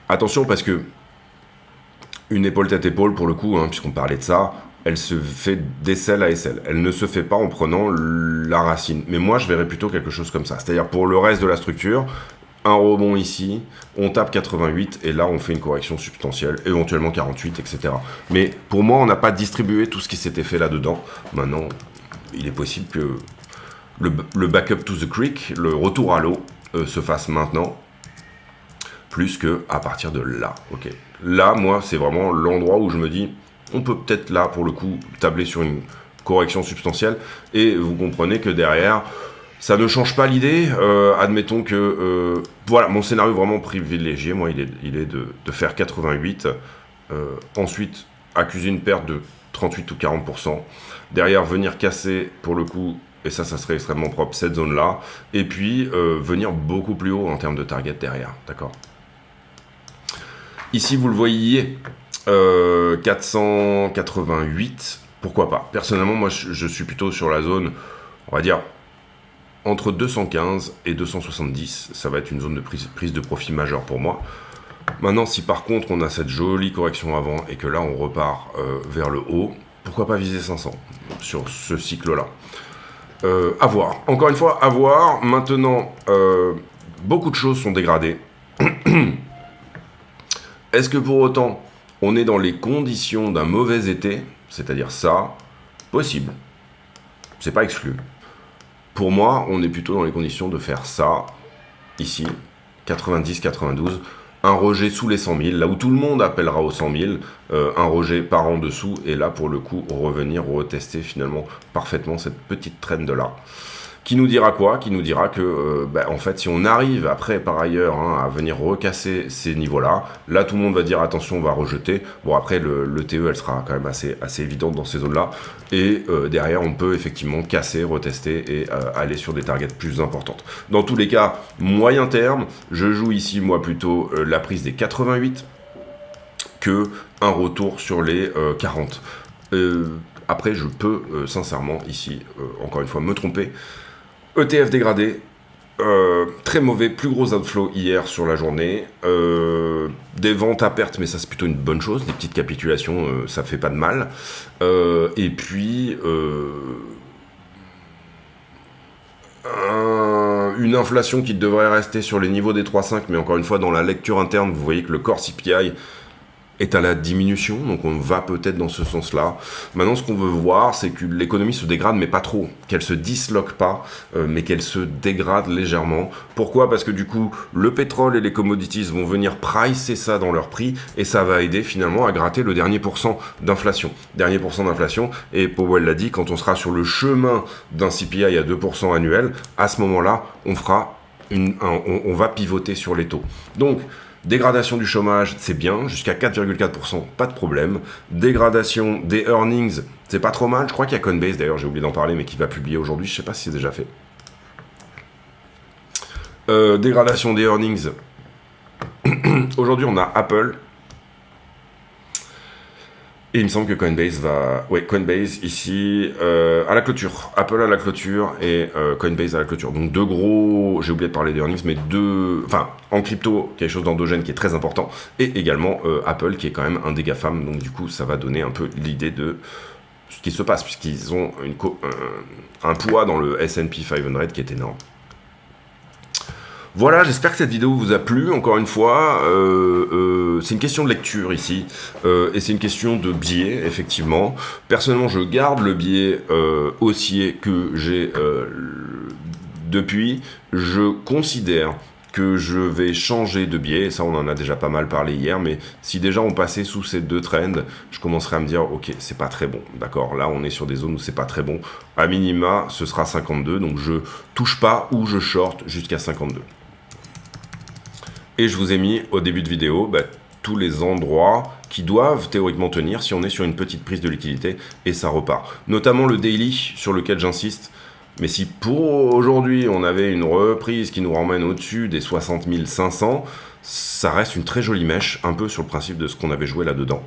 attention, parce que une épaule tête épaule, pour le coup, hein, puisqu'on parlait de ça, elle se fait d'aisselle à aisselle. Elle ne se fait pas en prenant la racine. Mais moi, je verrais plutôt quelque chose comme ça. C'est-à-dire pour le reste de la structure, un rebond ici, on tape 88, et là, on fait une correction substantielle, éventuellement 48, etc. Mais pour moi, on n'a pas distribué tout ce qui s'était fait là-dedans. Maintenant, il est possible que le backup to the creek, le retour à l'eau, se fasse maintenant, plus que à partir de là. Ok. Là, moi, c'est vraiment l'endroit où je me dis, on peut peut-être là, pour le coup, tabler sur une correction substantielle, et vous comprenez que derrière, ça ne change pas l'idée. Admettons que, voilà, mon scénario vraiment privilégié, moi, il est de faire 88, ensuite accuser une perte de 38 ou 40%, derrière venir casser, pour le coup, et ça serait extrêmement propre, cette zone-là, et puis venir beaucoup plus haut en termes de target derrière, d'accord? Ici, vous le voyez, 488, pourquoi pas? Personnellement, moi, je suis plutôt sur la zone, on va dire, entre 215 et 270. Ça va être une zone de prise de profit majeure pour moi. Maintenant, si par contre on a cette jolie correction avant et que là on repart vers le haut, pourquoi pas viser 500 sur ce cycle-là? À voir. Encore une fois, à voir. Maintenant, beaucoup de choses sont dégradées. Est-ce que pour autant, on est dans les conditions d'un mauvais été? C'est-à-dire ça, possible. C'est pas exclu. Pour moi, on est plutôt dans les conditions de faire ça, ici, 90-92, un rejet sous les 100 000, là où tout le monde appellera aux 100 000, un rejet par en dessous, et là, pour le coup, revenir retester finalement parfaitement cette petite trend-là. Qui nous dira quoi? Qui nous dira que, en fait, si on arrive après, par ailleurs, à venir recasser ces niveaux-là, là, tout le monde va dire, attention, on va rejeter. Bon, après, le TE, elle sera quand même assez évidente dans ces zones-là. Et derrière, on peut effectivement casser, retester et aller sur des targets plus importantes. Dans tous les cas, moyen terme, je joue ici, moi, plutôt la prise des 88 que un retour sur les 40. Après, je peux, sincèrement, ici, encore une fois, me tromper. ETF dégradé, très mauvais, plus gros outflow hier sur la journée, des ventes à perte, mais ça c'est plutôt une bonne chose, des petites capitulations, ça fait pas de mal, et puis une inflation qui devrait rester sur les niveaux des 3,5, mais encore une fois dans la lecture interne, vous voyez que le core CPI est à la diminution, donc on va peut-être dans ce sens-là. Maintenant, ce qu'on veut voir, c'est que l'économie se dégrade, mais pas trop, qu'elle se disloque pas, mais qu'elle se dégrade légèrement. Pourquoi? Parce que du coup, le pétrole et les commodities vont venir pricer ça dans leur prix, et ça va aider finalement à gratter le dernier pourcent d'inflation. Dernier pourcent d'inflation, et Powell l'a dit, quand on sera sur le chemin d'un CPI à 2% annuel, à ce moment-là, on fera on va pivoter sur les taux. Donc, dégradation du chômage, c'est bien, jusqu'à 4,4%, pas de problème. Dégradation des earnings, c'est pas trop mal. Je crois qu'il y a Coinbase, d'ailleurs, j'ai oublié d'en parler, mais qui va publier aujourd'hui, je sais pas si c'est déjà fait. Dégradation des earnings. Aujourd'hui, on a Apple. Et il me semble que Coinbase va... Ouais, Coinbase ici, à la clôture. Apple à la clôture et Coinbase à la clôture. Donc deux gros... J'ai oublié de parler des earnings, mais deux... Enfin, en crypto, quelque chose d'endogène qui est très important. Et également Apple, qui est quand même un des GAFAM. Donc du coup, ça va donner un peu l'idée de ce qui se passe, puisqu'ils ont un poids dans le S&P 500 qui est énorme. Voilà, j'espère que cette vidéo vous a plu. Encore une fois, c'est une question de lecture ici, et c'est une question de biais, effectivement. Personnellement, je garde le biais haussier que j'ai depuis. Je considère que je vais changer de biais, ça on en a déjà pas mal parlé hier, mais si déjà on passait sous ces deux trends, je commencerai à me dire, ok, c'est pas très bon, d'accord, là on est sur des zones où c'est pas très bon, à minima ce sera 52, donc je touche pas ou je short jusqu'à 52. Et je vous ai mis au début de vidéo tous les endroits qui doivent théoriquement tenir si on est sur une petite prise de liquidité et ça repart. Notamment le daily sur lequel j'insiste. Mais si pour aujourd'hui on avait une reprise qui nous ramène au-dessus des 60 500, ça reste une très jolie mèche, un peu sur le principe de ce qu'on avait joué là-dedans.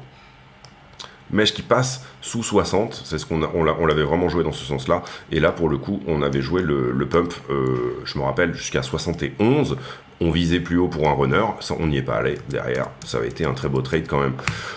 Mèche qui passe sous 60, c'est ce on l'avait vraiment joué dans ce sens-là. Et là, pour le coup, on avait joué le pump, je me rappelle, jusqu'à 71. On visait plus haut pour un runner, ça, on n'y est pas allé derrière, ça avait été un très beau trade quand même.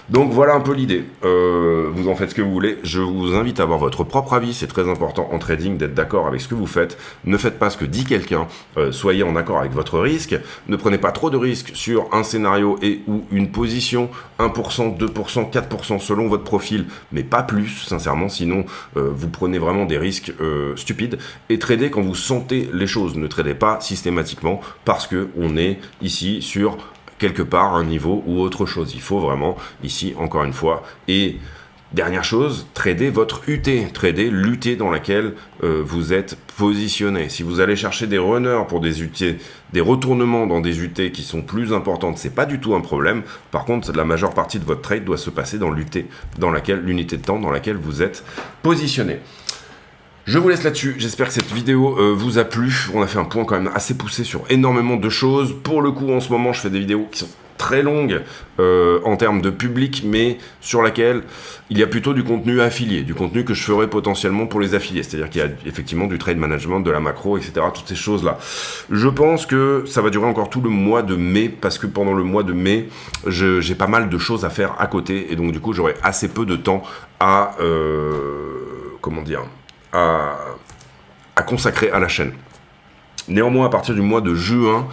Donc voilà un peu l'idée, vous en faites ce que vous voulez, je vous invite à avoir votre propre avis, c'est très important en trading d'être d'accord avec ce que vous faites, ne faites pas ce que dit quelqu'un, soyez en accord avec votre risque, ne prenez pas trop de risques sur un scénario et ou une position, 1%, 2%, 4% selon votre profil, mais pas plus, sincèrement, sinon vous prenez vraiment des risques stupides, et tradez quand vous sentez les choses, ne tradez pas systématiquement parce que on est ici sur quelque part un niveau ou autre chose. Il faut vraiment ici encore une fois. Et dernière chose, tradez votre UT, tradez l'UT dans laquelle vous êtes positionné. Si vous allez chercher des runners pour des UT, des retournements dans des UT qui sont plus importantes, c'est pas du tout un problème. Par contre, la majeure partie de votre trade doit se passer dans l'UT, dans laquelle l'unité de temps dans laquelle vous êtes positionné. Je vous laisse là-dessus, j'espère que cette vidéo vous a plu. On a fait un point quand même assez poussé sur énormément de choses. Pour le coup, en ce moment, je fais des vidéos qui sont très longue en termes de public, mais sur laquelle il y a plutôt du contenu affilié, du contenu que je ferai potentiellement pour les affiliés. C'est-à-dire qu'il y a effectivement du trade management, de la macro, etc. Toutes ces choses-là. Je pense que ça va durer encore tout le mois de mai, parce que pendant le mois de mai, j'ai pas mal de choses à faire à côté, et donc du coup, j'aurai assez peu de temps à... comment dire, à consacrer à la chaîne. Néanmoins, à partir du mois de juin,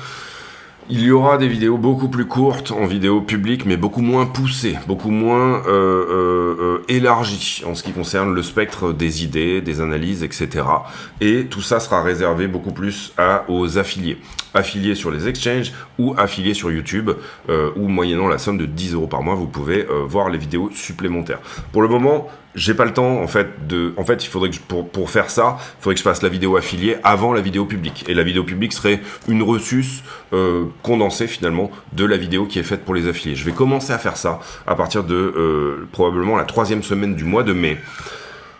il y aura des vidéos beaucoup plus courtes en vidéo publique, mais beaucoup moins poussées, beaucoup moins élargies en ce qui concerne le spectre des idées, des analyses, etc. Et tout ça sera réservé beaucoup plus aux affiliés. Affiliés sur les exchanges ou affiliés sur YouTube, où moyennant la somme de 10 € par mois, vous pouvez voir les vidéos supplémentaires. Pour le moment, j'ai pas le temps en fait il faudrait que pour faire ça, il faudrait que je fasse la vidéo affiliée avant la vidéo publique. Et la vidéo publique serait une ressus condensée finalement de la vidéo qui est faite pour les affiliés. Je vais commencer à faire ça à partir de probablement la 3e semaine du mois de mai.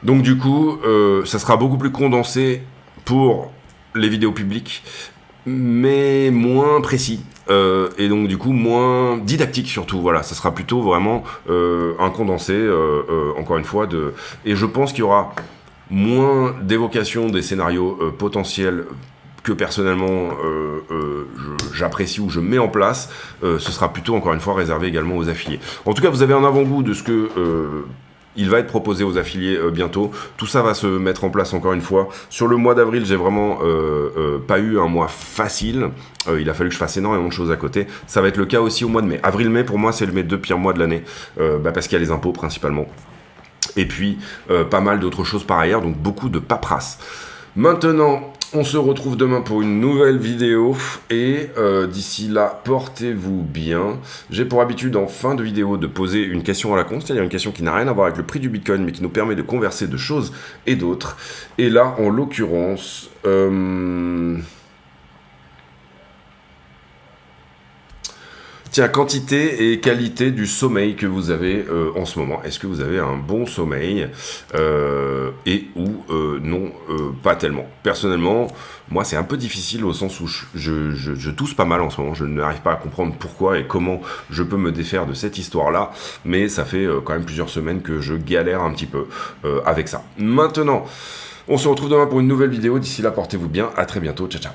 Donc du coup, ça sera beaucoup plus condensé pour les vidéos publiques, mais moins précis. Et donc du coup moins didactique surtout, voilà, ça sera plutôt vraiment un condensé, encore une fois, et je pense qu'il y aura moins d'évocation des scénarios potentiels que personnellement j'apprécie ou je mets en place. Ce sera plutôt, encore une fois, réservé également aux affiliés. En tout cas, vous avez un avant-goût de ce que... il va être proposé aux affiliés bientôt. Tout ça va se mettre en place encore une fois. Sur le mois d'avril, j'ai vraiment pas eu un mois facile. Il a fallu que je fasse énormément de choses à côté. Ça va être le cas aussi au mois de mai. Avril-mai, pour moi, c'est mes 2 pires mois de l'année. Parce qu'il y a les impôts principalement. Et puis, pas mal d'autres choses par ailleurs. Donc, beaucoup de paperasse. Maintenant, on se retrouve demain pour une nouvelle vidéo, et d'ici là, portez-vous bien. J'ai pour habitude en fin de vidéo de poser une question à la con, c'est-à-dire une question qui n'a rien à voir avec le prix du Bitcoin, mais qui nous permet de converser de choses et d'autres. Et là, en l'occurrence... Tiens, quantité et qualité du sommeil que vous avez en ce moment. Est-ce que vous avez un bon sommeil non, pas tellement. Personnellement, moi, c'est un peu difficile au sens où je tousse pas mal en ce moment. Je n'arrive pas à comprendre pourquoi et comment je peux me défaire de cette histoire-là. Mais ça fait quand même plusieurs semaines que je galère un petit peu avec ça. Maintenant, on se retrouve demain pour une nouvelle vidéo. D'ici là, portez-vous bien. À très bientôt. Ciao, ciao.